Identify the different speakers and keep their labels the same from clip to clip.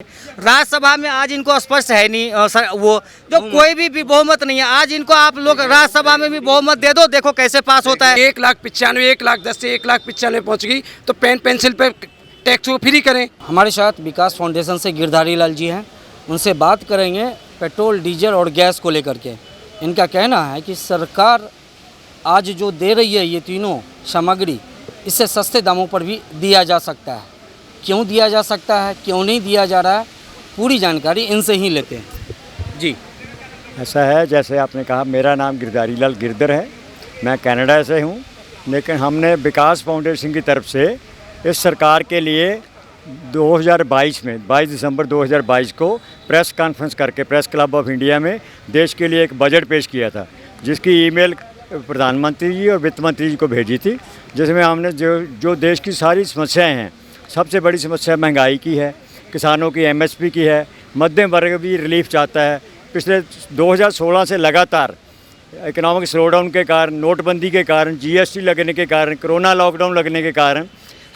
Speaker 1: राज्यसभा में आज इनको स्पष्ट है नहीं वो जो कोई भी बहुमत नहीं है। आज इनको आप लोग राज्यसभा में भी बहुमत दे दो, देखो कैसे पास होता है।
Speaker 2: 1,95,000 1,10,000 से 1,95,000 पहुँच गई तो पेन पेंसिल पे टैक्स को फ्री करें।
Speaker 3: हमारे साथ विकास फाउंडेशन से गिरधारी लाल जी हैं, उनसे बात करेंगे पेट्रोल, डीजल और गैस को लेकर के। इनका कहना है कि सरकार आज जो दे रही है ये तीनों सामग्री, इससे सस्ते दामों पर भी दिया जा सकता है। क्यों दिया जा सकता है, क्यों नहीं दिया जा रहा है, पूरी जानकारी इनसे ही लेते हैं। जी,
Speaker 4: ऐसा है जैसे आपने कहा, मेरा नाम गिरधारी लाल गिरधर है, मैं कनाडा से हूँ। लेकिन हमने विकास फाउंडेशन की तरफ से इस सरकार के लिए 2022 में 22 दिसंबर 2022 को प्रेस कॉन्फ्रेंस करके प्रेस क्लब ऑफ इंडिया में देश के लिए एक बजट पेश किया था, जिसकी ईमेल प्रधानमंत्री जी और वित्त मंत्री जी को भेजी थी, जिसमें हमने जो देश की सारी समस्याएं हैं, सबसे बड़ी समस्या महंगाई की है, किसानों की एमएसपी की है, मध्यम वर्ग भी रिलीफ चाहता है। पिछले 2016 से लगातार इकोनॉमिक स्लोडाउन के कारण, नोटबंदी के कारण, जीएसटी लगने के कारण, कोरोना लॉकडाउन लगने के कारण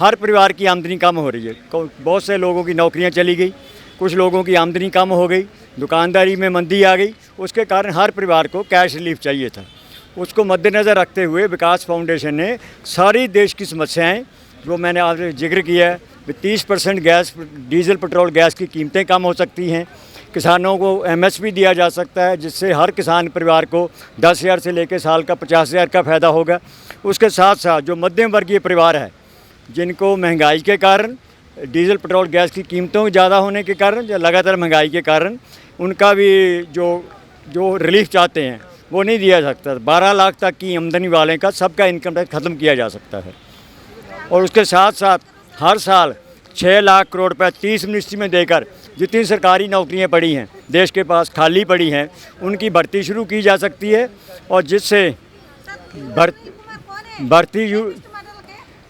Speaker 4: हर परिवार की आमदनी कम हो रही है। बहुत से लोगों की नौकरियां चली गई, कुछ लोगों की आमदनी कम हो गई, दुकानदारी में मंदी आ गई। उसके कारण हर परिवार को कैश रिलीफ चाहिए था। उसको मद्देनज़र रखते हुए विकास फाउंडेशन ने सारी देश की समस्याएं, जो मैंने आज जिक्र किया है, 30% गैस, डीजल, पेट्रोल, गैस की कीमतें कम हो सकती हैं, किसानों को एमएसपी दिया जा सकता है, जिससे हर किसान परिवार को 10,000 से लेकर साल का 50,000 का फ़ायदा होगा। उसके साथ साथ जो मध्यम वर्गीय परिवार है, जिनको महंगाई के कारण, डीजल, पेट्रोल, गैस की कीमतों ज़्यादा होने के कारण या लगातार महंगाई के कारण उनका भी जो रिलीफ चाहते हैं वो नहीं दिया सकता। 12 लाख तक की आमदनी वाले का सबका इनकम टैक्स ख़त्म किया जा सकता है। और उसके साथ साथ हर साल 6 लाख करोड़ रुपये 30 मिनिस्ट्री में देकर जितनी सरकारी नौकरियां पड़ी हैं, देश के पास खाली पड़ी हैं, उनकी भर्ती शुरू की जा सकती है। और जिससे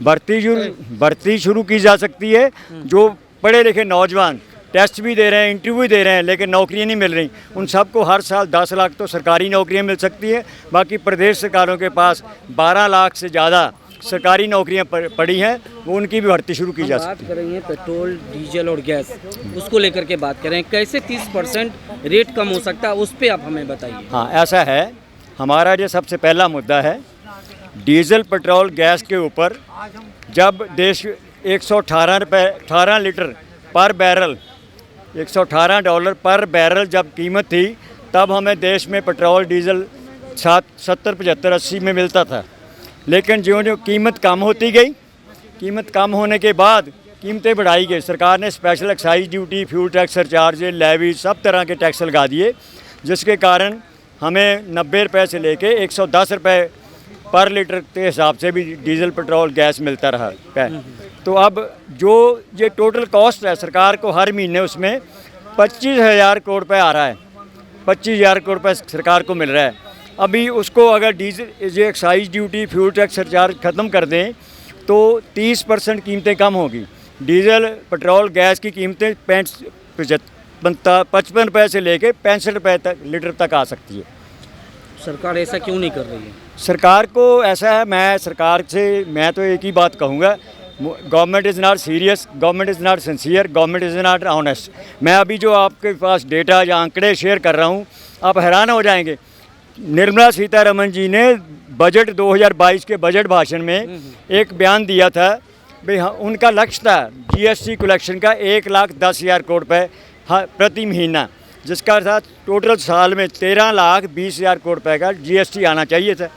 Speaker 4: भर्ती शुरू की जा सकती है। जो पढ़े लिखे नौजवान टेस्ट भी दे रहे हैं, इंटरव्यू दे रहे हैं, लेकिन नौकरियां नहीं मिल रही, उन सबको हर साल 10 लाख तो सरकारी नौकरियां मिल सकती है। बाकी प्रदेश सरकारों के पास 12 लाख से ज़्यादा सरकारी नौकरियां पड़ी हैं, वो उनकी भी भर्ती शुरू की जा सकती है।
Speaker 3: बात करेंगे पेट्रोल, डीजल और गैस, उसको लेकर के बात करें, कैसे 30% रेट कम हो सकता है, उस पर आप हमें बताइए।
Speaker 4: हाँ, ऐसा है, हमारा जो सबसे पहला मुद्दा है डीजल, पेट्रोल, गैस के ऊपर। जब देश 118 रुपये 18 लीटर पर बैरल, $118 पर बैरल जब कीमत थी, तब हमें देश में पेट्रोल, डीजल 70, 75, 80 में मिलता था। लेकिन जो कीमत कम होती गई, कीमत कम होने के बाद कीमतें बढ़ाई गई। सरकार ने special excise duty, fuel tax, surcharge, levy, सब तरह के टैक्स लगा दिए, जिसके कारण हमें 90 रुपये से लेके 110 रुपये पर लीटर के हिसाब से भी डीजल, पेट्रोल, गैस मिलता रहा है। तो अब जो ये टोटल कॉस्ट है सरकार को हर महीने, उसमें 25,000 करोड़ रुपये आ रहा है। 25,000 करोड़ रुपये सरकार को मिल रहा है। अभी उसको अगर डीजल, ये excise duty, fuel tax, surcharge ख़त्म कर दें तो 30% कीमतें कम होगी। डीजल, पेट्रोल, गैस की कीमतें 55 रुपये से लेके 65 रुपये तक लीटर तक आ सकती है।
Speaker 3: सरकार ऐसा क्यों नहीं कर रही है?
Speaker 4: सरकार को ऐसा है, मैं तो एक ही बात कहूँगा, government is not serious, government is not sincere, government is not honest. मैं अभी जो आपके पास डेटा या आंकड़े शेयर कर रहा हूँ, आप हैरान हो जाएंगे। निर्मला सीतारमण जी ने बजट 2022 के बजट भाषण में एक बयान दिया था, भाई उनका लक्ष्य था जीएसटी कलेक्शन का 1,10,000 करोड़ रुपये प्रति महीना, जिसका था टोटल साल में 13,20,000 करोड़ रुपये का जीएसटी आना चाहिए था।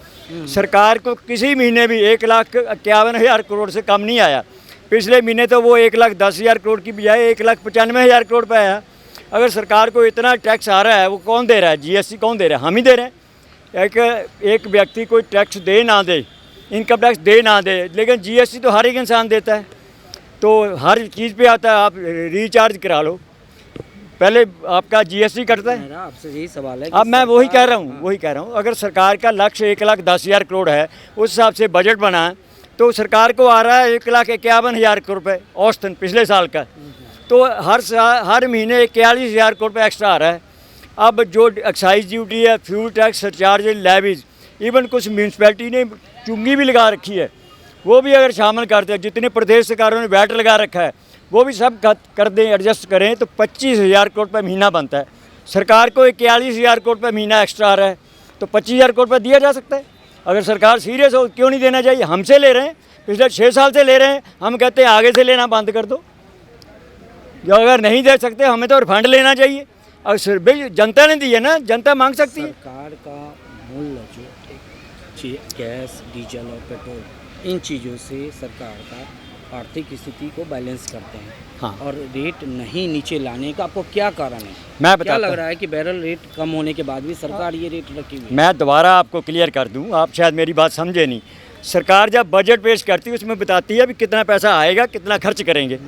Speaker 4: सरकार को किसी महीने भी 1,51,000 करोड़ से कम नहीं आया। पिछले महीने तो वो 1,10,000 करोड़ की बजाय 1,95,000 करोड़ रुपये आया। अगर सरकार को इतना टैक्स आ रहा है, वो कौन दे रहा है? जीएसटी कौन दे रहा है? हम ही दे रहे हैं। एक व्यक्ति कोई टैक्स दे ना दे, इनकम टैक्स दे ना दे, लेकिन जीएसटी तो हर एक इंसान देता है। तो हर चीज़ पे आता है, आप रिचार्ज करा लो, पहले आपका जीएसटी कटता है।
Speaker 3: मेरा आपसे यही सवाल है।
Speaker 4: अब मैं वही कह रहा हूँ, अगर सरकार का लक्ष्य 1,10,000 करोड़ है, उस हिसाब से बजट बना, तो सरकार को आ रहा है 1,51,000 करोड़ रुपये औसतन पिछले साल का। तो हर महीने 41,000 करोड़ रुपये एक्स्ट्रा आ रहा है। अब जो एक्साइज ड्यूटी है, fuel tax, surcharge, levies, even कुछ म्यूनसिपैलिटी ने चुंगी भी लगा रखी है, वो भी अगर शामिल करते हैं, जितने प्रदेश सरकारों ने वैट लगा रखा है, वो भी सब कर दें, एडजस्ट करें तो 25,000 करोड़ रुपये महीना बनता है। सरकार को 41,000 करोड़ रुपये महीना एक्स्ट्रा आ रहा है, तो 25,000 करोड़ रुपये दिया जा सकता है। अगर सरकार सीरियस हो क्यों नहीं देना चाहिए? हमसे ले रहे हैं, पिछले 6 साल से ले रहे हैं, हम कहते हैं आगे से लेना बंद कर दो। जो अगर नहीं दे सकते हमें तो रिफंड लेना चाहिए। और सिर्फ भाई जनता ने दी है ना, जनता मांग सकती है।
Speaker 3: सरकार का मूल्य जो गैस, डीजल और पेट्रोल, इन चीज़ों से सरकार का आर्थिक स्थिति को बैलेंस करते हैं।
Speaker 4: हाँ।
Speaker 3: और रेट नहीं नीचे लाने का आपको क्या कारण है?
Speaker 4: मैं
Speaker 3: क्या
Speaker 4: बताता
Speaker 3: लग
Speaker 4: हूँ।
Speaker 3: रहा है कि बैरल रेट कम होने के बाद भी सरकार ये रेट रखी हुई है?
Speaker 4: मैं दोबारा आपको क्लियर कर दूं, आप शायद मेरी बात समझे नहीं। सरकार जब बजट पेश करती है उसमें बताती है भी कितना पैसा आएगा, कितना खर्च करेंगे।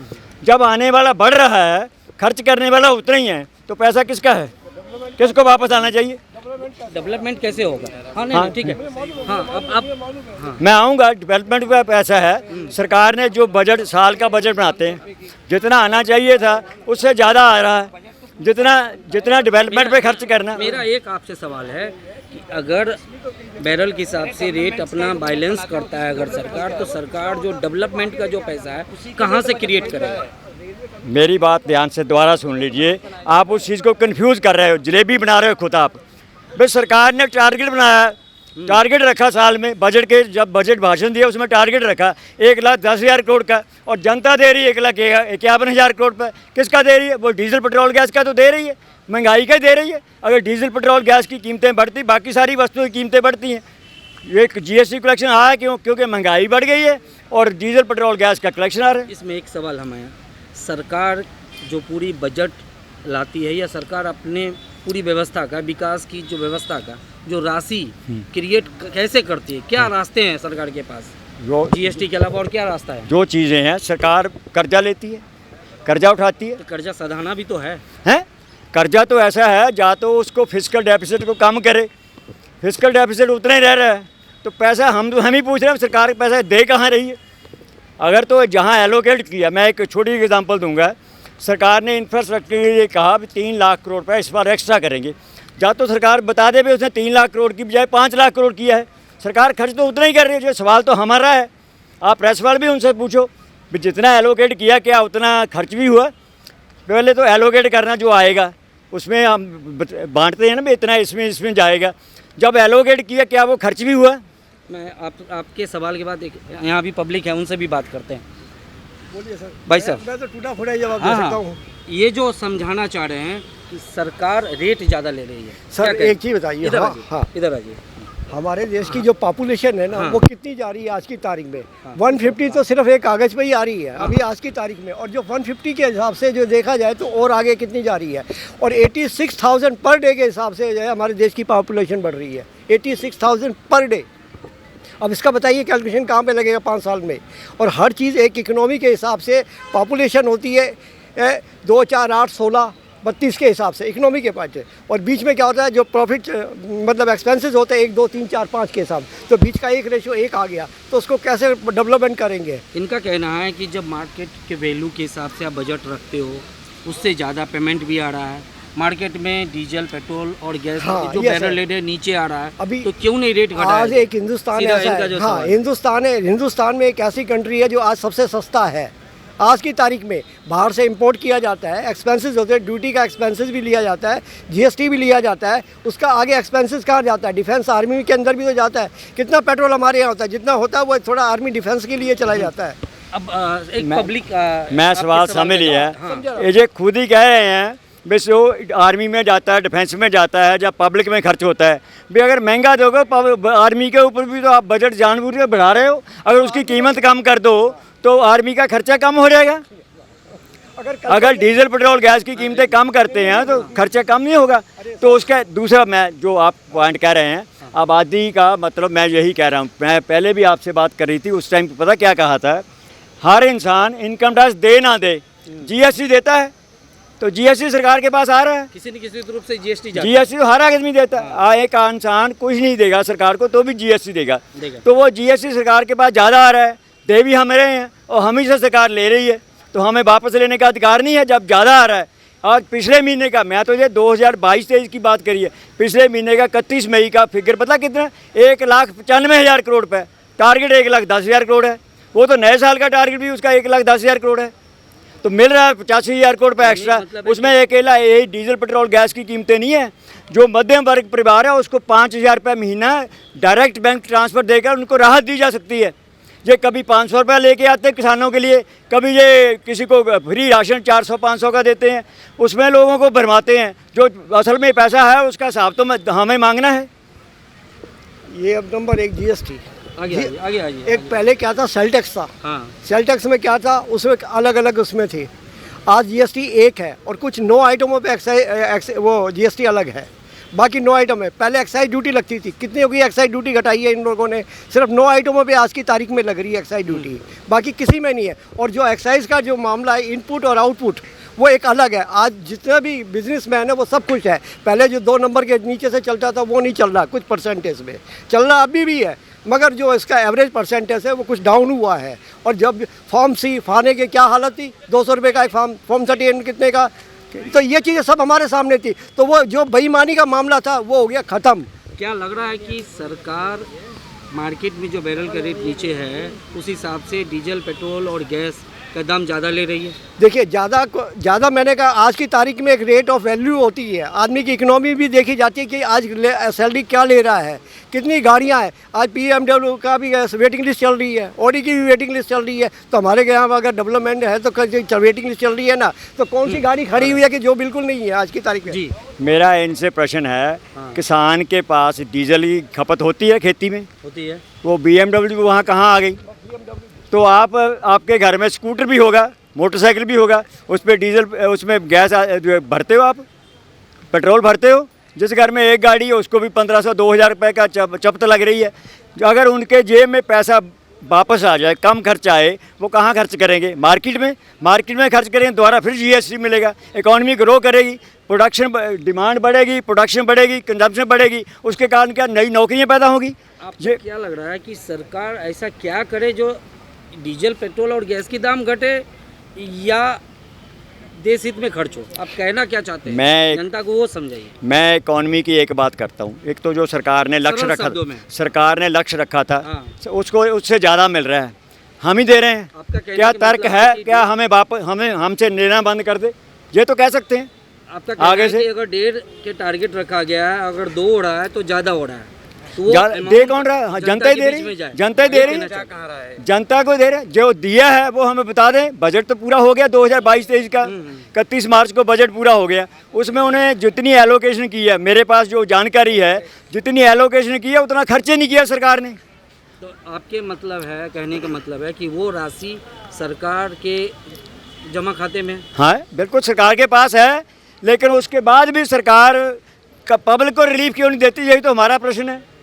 Speaker 4: जब आने वाला बढ़ रहा है, खर्च करने वाला उतना ही है, तो पैसा किसका है? किसको वापस आना चाहिए?
Speaker 3: डेवलपमेंट कैसे होगा? हाँ नहीं ठीक है। हाँ अब हाँ
Speaker 4: मैं आऊँगा, डेवलपमेंट का पैसा है। सरकार ने जो बजट, साल का बजट बनाते हैं, जितना आना चाहिए था उससे ज़्यादा आ रहा है। जितना डेवलपमेंट पे खर्च करना।
Speaker 3: मेरा एक आपसे सवाल है कि अगर बैरल के हिसाब से रेट अपना बैलेंस करता है अगर सरकार, तो सरकार जो डेवलपमेंट का जो पैसा है कहाँ से क्रिएट करेगा?
Speaker 4: मेरी बात ध्यान से दोबारा सुन लीजिए, आप उस चीज़ को कंफ्यूज कर रहे हो, जलेबी बना रहे हो खुद आप। भाई सरकार ने टारगेट बनाया, टारगेट रखा साल में, बजट के जब बजट भाषण दिया उसमें टारगेट रखा 1,10,000 करोड़ का, और जनता दे रही है 1,51,000 करोड़ पर। किसका दे रही है? वो डीजल पेट्रोल गैस का तो दे रही है, महंगाई का दे रही है। अगर डीजल पेट्रोल गैस की कीमतें बढ़ती, बाकी सारी वस्तुओं की कीमतें बढ़ती हैं। ये GST कलेक्शन आया क्यों? क्योंकि महंगाई बढ़ गई है और डीजल पेट्रोल गैस का कलेक्शन आ रहा है।
Speaker 3: इसमें एक सवाल हमें, सरकार जो पूरी बजट लाती है या सरकार अपने पूरी व्यवस्था का, विकास की जो व्यवस्था का जो राशि क्रिएट कैसे करती है? क्या रास्ते हैं सरकार के पास
Speaker 4: जो
Speaker 3: GST के अलावा और क्या रास्ता है?
Speaker 4: जो चीज़ें हैं, सरकार कर्जा लेती है, कर्जा उठाती है।
Speaker 3: तो कर्जा सधाना भी तो है।
Speaker 4: हैं? कर्जा तो ऐसा है, या तो उसको फिस्कल डेफिसिट को कम करे, फिस्कल डेफिसिट उतना ही रह रहा है, तो पैसा हम ही पूछ रहे हैं, सरकार पैसा दे कहाँ रही है? अगर तो जहाँ एलोकेट किया, मैं एक छोटी एग्जांपल दूंगा, सरकार ने इंफ्रास्ट्रक्चर के लिए कहा भी 3 लाख करोड़ रुपये इस बार एक्स्ट्रा करेंगे। या तो सरकार बता दे भी उसने 3 लाख करोड़ की बजाय 5 लाख करोड़ किया है। सरकार खर्च तो उतना ही कर रही है। जो सवाल तो हमारा है, आप प्रेस वाले भी उनसे पूछो भी जितना एलोकेट किया क्या उतना खर्च भी हुआ? पहले तो एलोकेट करना जो आएगा उसमें हम बांटते हैं ना भी इतना इसमें जाएगा। जब एलोकेट किया क्या वो खर्च भी हुआ?
Speaker 3: मैं आपके सवाल के बाद एक यहाँ भी पब्लिक है, उनसे भी बात करते हैं। बोलिए सर। भाई साहब,
Speaker 5: मैं तो टूटा फूटा ही जवाब दे
Speaker 3: हाँ
Speaker 5: सकता
Speaker 3: हाँ,
Speaker 5: हूँ।
Speaker 3: ये जो समझाना चाह रहे हैं कि सरकार रेट ज़्यादा ले रही है,
Speaker 5: सर
Speaker 3: क्या कहें?
Speaker 5: एक चीज़ बताइए।
Speaker 3: इधर
Speaker 5: हाँ
Speaker 3: आइए,
Speaker 5: हाँ,
Speaker 3: इधर आइए।
Speaker 5: हमारे देश की जो पॉपुलेशन है ना,
Speaker 3: हाँ।
Speaker 5: वो कितनी जा रही है आज की तारीख में? 150 तो सिर्फ एक कागज़ पे ही आ रही है अभी आज की तारीख में, और जो 150 के हिसाब से जो देखा जाए तो और आगे कितनी जा रही है। और 86,000 पर डे के हिसाब से जो है हमारे देश की पॉपुलेशन बढ़ रही है, 86,000 पर डे। अब इसका बताइए कैलकुलेशन कहाँ पे लगेगा 5 साल में? और हर चीज़ एक इकोनॉमी के हिसाब से पॉपुलेशन होती है 2, 4, 8, 16, 32 के हिसाब से इकोनॉमी के पास। और बीच में क्या होता है जो प्रॉफिट मतलब एक्सपेंसेस होते हैं 1, 2, 3, 4, 5 के हिसाब, तो बीच का एक रेशो 1 आ गया, तो उसको कैसे डेवलपमेंट करेंगे?
Speaker 3: इनका कहना है कि जब मार्केट के वैल्यू के हिसाब से आप बजट रखते हो उससे ज़्यादा पेमेंट भी आ रहा है, मार्केट में डीजल, पेट्रोल और गैस
Speaker 5: हाँ,
Speaker 3: जो
Speaker 5: ये
Speaker 3: बैरल
Speaker 5: सर।
Speaker 3: रेट है नीचे आ रहा है,
Speaker 5: अभी
Speaker 3: तो क्यों नहीं रेट घटाया?
Speaker 5: आज एक हिंदुस्तान
Speaker 3: सीधा
Speaker 5: ऐसा
Speaker 3: इनका
Speaker 5: है,
Speaker 3: जो
Speaker 5: हाँ
Speaker 3: सवाल।
Speaker 5: हिंदुस्तान में एक ऐसी कंट्री है जो आज सबसे सस्ता है। आज की तारीख में बाहर से इंपोर्ट किया जाता है, एक्सपेंसेस होते हैं, ड्यूटी का एक्सपेंसेस भी लिया जाता है, GST भी लिया जाता है, उसका आगे एक्सपेंसेस कहाँ जाता है? डिफेंस आर्मी के अंदर भी तो जाता है। कितना पेट्रोल हमारे यहाँ होता है? जितना होता है वो थोड़ा आर्मी डिफेंस के लिए चला जाता है।
Speaker 3: अब एक पब्लिक
Speaker 4: मैं सवाल समझ लिया है। ये जो खुद ही कह रहे हैं बस वो आर्मी में जाता है, डिफेंस में जाता है, जब पब्लिक में खर्च होता है। भाई अगर महंगा दोगे आर्मी के ऊपर भी तो आप बजट जानबूझ के बढ़ा रहे हो। अगर उसकी कीमत कम कर दो तो आर्मी का खर्चा कम हो जाएगा। अगर डीजल पेट्रोल गैस की कीमतें कम करते हैं तो खर्चा कम नहीं होगा। तो उसका दूसरा, मैं जो आप पॉइंट कह रहे हैं आबादी का, मतलब मैं यही कह रहा हूँ। मैं पहले भी आपसे बात कर रही थी, उस टाइम पता क्या कहा था? हर इंसान इनकम टैक्स दे ना दे GST देता है, तो GST सरकार के पास आ रहा है।
Speaker 3: किसी न किसी रूप से GST जाता है।
Speaker 4: GST तो हर आदमी देता है। एक इंसान कुछ नहीं देगा सरकार को तो भी GST देगा।
Speaker 3: देगा।
Speaker 4: तो वो GST सरकार के पास ज़्यादा आ रहा है, दे भी हम रहे हैं और हम ही से सरकार ले रही है, तो हमें वापस लेने का अधिकार नहीं है जब ज़्यादा आ रहा है। और पिछले महीने का, मैं तो ये 2022-23 की बात करी है, पिछले महीने का 31 मई का फिगर पता कितना? 1,95,000 करोड़ रुपये। टारगेट 1,10,000 करोड़ है। वो तो नए साल का टारगेट भी उसका 1,10,000 करोड़ है। तो मिल रहा है 85,000 करोड़ रुपये एक्स्ट्रा।
Speaker 3: मतलब
Speaker 4: उसमें अकेला यही डीजल पेट्रोल गैस की कीमतें नहीं है। जो मध्यम वर्ग परिवार है उसको 5,000 रुपये महीना डायरेक्ट बैंक ट्रांसफ़र देकर उनको राहत दी जा सकती है। ये कभी 500 रुपये लेके आते हैं किसानों के लिए, कभी ये किसी को फ्री राशन 400-500 का देते हैं, उसमें लोगों को भरमाते हैं। जो असल में पैसा है उसका हिसाब तो हमें मांगना है।
Speaker 5: ये अब नंबर 1 जीएसटी।
Speaker 3: आगे
Speaker 5: एक पहले क्या था, सेल टैक्स था।
Speaker 3: हाँ
Speaker 5: सेल टैक्स में क्या था, उसमें अलग अलग उसमें थे। आज जीएसटी एक है और कुछ 9 आइटमों पे एक्साइज वो जीएसटी अलग है, बाकी 9 आइटम है। पहले एक्साइज ड्यूटी लगती थी, कितनी होगी एक्साइज ड्यूटी घटाई है इन लोगों ने, सिर्फ 9 आइटमों पे आज की तारीख में लग रही है एक्साइज ड्यूटी, बाकी किसी में नहीं है। और जो एक्साइज का जो मामला है, इनपुट और आउटपुट, वो एक अलग है। आज जितना भी बिजनेसमैन है वो सब कुछ है। पहले जो 2 नंबर के नीचे से चलता था वो नहीं चल रहा, कुछ परसेंटेज में चल रहा अभी भी है, मगर जो इसका एवरेज परसेंटेज है वो कुछ डाउन हुआ है। और जब फॉर्म सी फाने की क्या हालत थी, 200 रुपये का एक फॉर्म 38 कितने का, तो ये चीज़ें सब हमारे सामने थी। तो वो जो बेईमानी का मामला था वो हो गया ख़त्म।
Speaker 3: क्या लग रहा है कि सरकार मार्केट में जो बैरल का रेट नीचे है उस हिसाब से डीजल पेट्रोल और गैस का दाम ज़्यादा ले रही है?
Speaker 5: देखिए ज़्यादा मैंने कहा, आज की तारीख में एक रेट ऑफ वैल्यू होती है, आदमी की इकोनॉमी भी देखी जाती है कि आज सैलरी क्या ले रहा है, कितनी गाड़ियां हैं। आज पीएमडब्ल्यू का भी वेटिंग लिस्ट चल रही है, ऑडी की भी वेटिंग लिस्ट चल रही है। तो हमारे यहाँ अगर डेवलपमेंट है तो वेटिंग लिस्ट चल रही है ना, तो कौन सी गाड़ी खड़ी हुई है कि जो बिल्कुल नहीं है आज की तारीख में।
Speaker 3: जी
Speaker 4: मेरा इनसे प्रश्न है, किसान के पास डीजल की खपत होती है खेती में,
Speaker 3: होती है।
Speaker 4: वो BMW वहाँ कहाँ आ गई? तो आपके घर में स्कूटर भी होगा, मोटरसाइकिल भी होगा, उस पर डीजल उसमें गैस भरते हो, आप पेट्रोल भरते हो। जिस घर में एक गाड़ी है उसको भी 1500-2000 रुपये का चपत लग रही है। अगर उनके जेब में पैसा वापस आ जाए, कम खर्च आए, वो कहाँ खर्च करेंगे? मार्केट में खर्च करेंगे, दोबारा फिर GST मिलेगा, इकॉनमी ग्रो करेगी, प्रोडक्शन डिमांड बढ़ेगी, प्रोडक्शन बढ़ेगी, कंजम्पशन बढ़ेगी, उसके कारण क्या नई नौकरियाँ पैदा होगी।
Speaker 3: आपको क्या लग रहा है कि सरकार ऐसा क्या करे जो डीजल पेट्रोल और गैस की दाम घटे या देश हित में खर्च हो? आप कहना क्या चाहते हैं जनता को, वो समझाइए।
Speaker 4: मैं इकॉनमी की एक बात करता हूँ। एक तो जो सरकार ने लक्ष्य रखा था
Speaker 3: हाँ।
Speaker 4: उसको उससे ज़्यादा मिल रहा है, हम ही दे रहे हैं।
Speaker 3: आपका कहने
Speaker 4: क्या
Speaker 3: का
Speaker 4: तर्क
Speaker 3: मतलब
Speaker 4: है?
Speaker 3: कि
Speaker 4: क्या हमें हमसे लेना बंद कर दे, ये तो कह सकते हैं।
Speaker 3: आपका कहना
Speaker 4: आगे
Speaker 3: है
Speaker 4: से
Speaker 3: कि अगर 1.5 के टारगेट रखा गया है, अगर 2 हो रहा है तो ज़्यादा हो रहा है, तो वो
Speaker 4: दे कौन रहा है? जनता ही दे रही है, जनता ही दे रही है, जनता को दे रहे हैं। जो दिया है वो हमें बता दें। बजट तो पूरा हो गया 2022-23 का, 31 मार्च को बजट पूरा हो गया। उसमें उन्हें जितनी एलोकेशन की है, मेरे पास जो जानकारी है, जितनी एलोकेशन की है उतना खर्चे नहीं किया सरकार ने।
Speaker 3: तो आपके मतलब है, कहने का मतलब है कि वो राशि सरकार के जमा खाते में?
Speaker 4: हाँ बिल्कुल सरकार के पास है, लेकिन उसके बाद भी सरकार का पब्लिक को रिलीफ क्यों नहीं देती, यही तो हमारा प्रश्न है।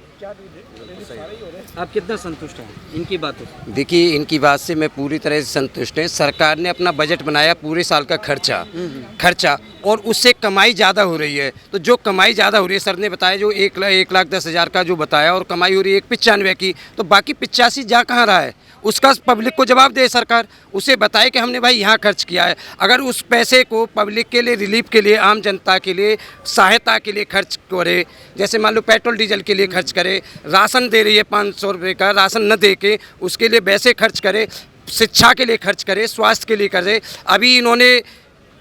Speaker 3: आप कितना संतुष्ट हैं इनकी बातों से?
Speaker 2: देखिए, इनकी बात से मैं पूरी तरह से संतुष्ट हूँ। सरकार ने अपना बजट बनाया पूरे साल का खर्चा और उससे कमाई ज़्यादा हो रही है। तो जो कमाई ज़्यादा हो रही है, सर ने बताया जो 1,10,000 का जो बताया, और कमाई हो रही है 95 की, तो बाकी 85 जा कहाँ रहा है? उसका पब्लिक को जवाब दे सरकार, उसे बताए कि हमने भाई यहाँ खर्च किया है। अगर उस पैसे को पब्लिक के लिए, रिलीफ के लिए, आम जनता के लिए, सहायता के लिए खर्च करे, जैसे मान लो पेट्रोल डीजल के लिए खर्च करे, राशन दे रही है 500 रुपये का, राशन न दे के उसके लिए वैसे खर्च करे, शिक्षा के लिए खर्च करे, स्वास्थ्य के लिए करे। अभी इन्होंने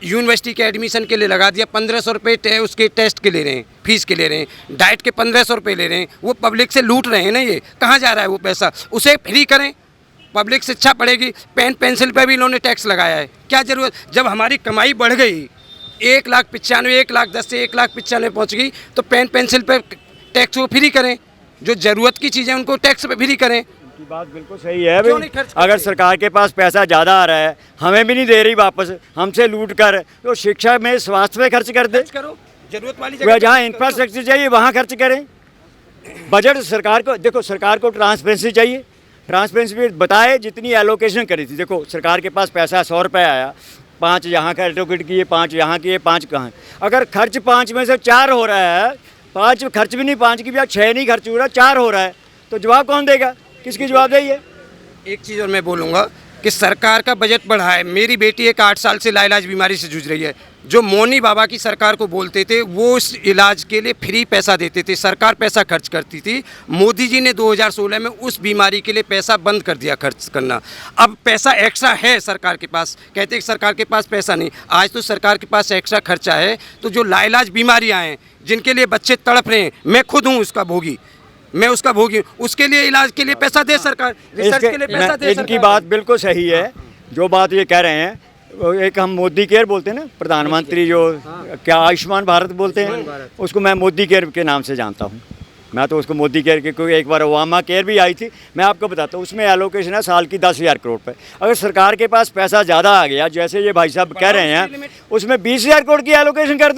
Speaker 2: यूनिवर्सिटी के एडमिशन के लिए लगा दिया 1500 रुपये उसके टेस्ट के ले रहे हैं, फीस के ले रहे हैं, डाइट के 1500 रुपये ले रहे हैं। वो पब्लिक से लूट रहे हैं ना, ये कहाँ जा रहा है वो पैसा? उसे फ्री करें, पब्लिक शिक्षा पढ़ेगी। पेन पेंसिल पे भी इन्होंने टैक्स लगाया है, क्या ज़रूरत? जब हमारी कमाई बढ़ गई 1,95,000, 1,10,000 से 1,95,000 पहुँच गई, तो पेन पेंसिल पे टैक्स वो फ्री करें। जो ज़रूरत की चीज़ें उनको टैक्स पे फ्री करें।
Speaker 4: की बात बिल्कुल सही है भाई। अगर सरकार के पास पैसा ज़्यादा आ रहा है, हमें भी नहीं दे रही वापस, हमसे लूट कर, तो शिक्षा में, स्वास्थ्य में खर्च कर दे,
Speaker 2: करो, जरूरत वाली जगह
Speaker 4: जहाँ इंफ्रास्ट्रक्चर चाहिए वहाँ खर्च करें। बजट सरकार को, देखो सरकार को ट्रांसपेरेंसी चाहिए, ट्रांसपेरेंसी बताए जितनी एलोकेशन करी थी। देखो सरकार के पास पैसा 100 रुपये आया, 5 यहाँ का एलोकेट किए, 5 यहाँ किए, 5 कहाँ। अगर खर्च 5 में से 4 हो रहा है, 5 खर्च भी नहीं, 5 की भी 6 नहीं खर्च हो रहा, 4 हो रहा है, तो जवाब कौन देगा? किसकी जवाबदेही है?
Speaker 2: एक चीज़ और मैं बोलूँगा कि सरकार का बजट बढ़ा है। मेरी बेटी एक 8 साल से लाइलाज बीमारी से जूझ रही है, जो मौनी बाबा की सरकार को बोलते थे वो उस इलाज के लिए फ्री पैसा देते थे, सरकार पैसा खर्च करती थी। मोदी जी ने 2016 में उस बीमारी के लिए पैसा बंद कर दिया खर्च करना। अब पैसा एक्स्ट्रा है सरकार के पास, कहते हैं कि सरकार के पास पैसा नहीं, आज तो सरकार के पास एक्स्ट्रा खर्चा है। तो जो लाइलाज बीमारियाँ हैं जिनके लिए बच्चे तड़प रहे हैं, मैं खुद हूँ उसका भोगी, मैं उसका भोगी हूँ, उसके लिए इलाज के लिए पैसा दे सरकार, रिसर्च के लिए पैसा दे
Speaker 4: इनकी बात बिल्कुल सही है, जो बात ये कह रहे हैं। वो एक हम मोदी केयर बोलते हैं ना, प्रधानमंत्री जो क्या आयुष्मान भारत बोलते हैं, उसको मैं मोदी केयर के नाम से जानता हूँ। मैं तो उसको मोदी केयर के, क्योंकि एक बार ओबामा केयर भी आई थी। मैं आपको बताता हूँ, उसमें एलोकेशन है साल की 10,000 करोड़ पे। अगर सरकार के पास पैसा ज़्यादा आ गया, जैसे ये भाई साहब कह रहे हैं, उसमें 20,000 करोड़ की एलोकेशन कर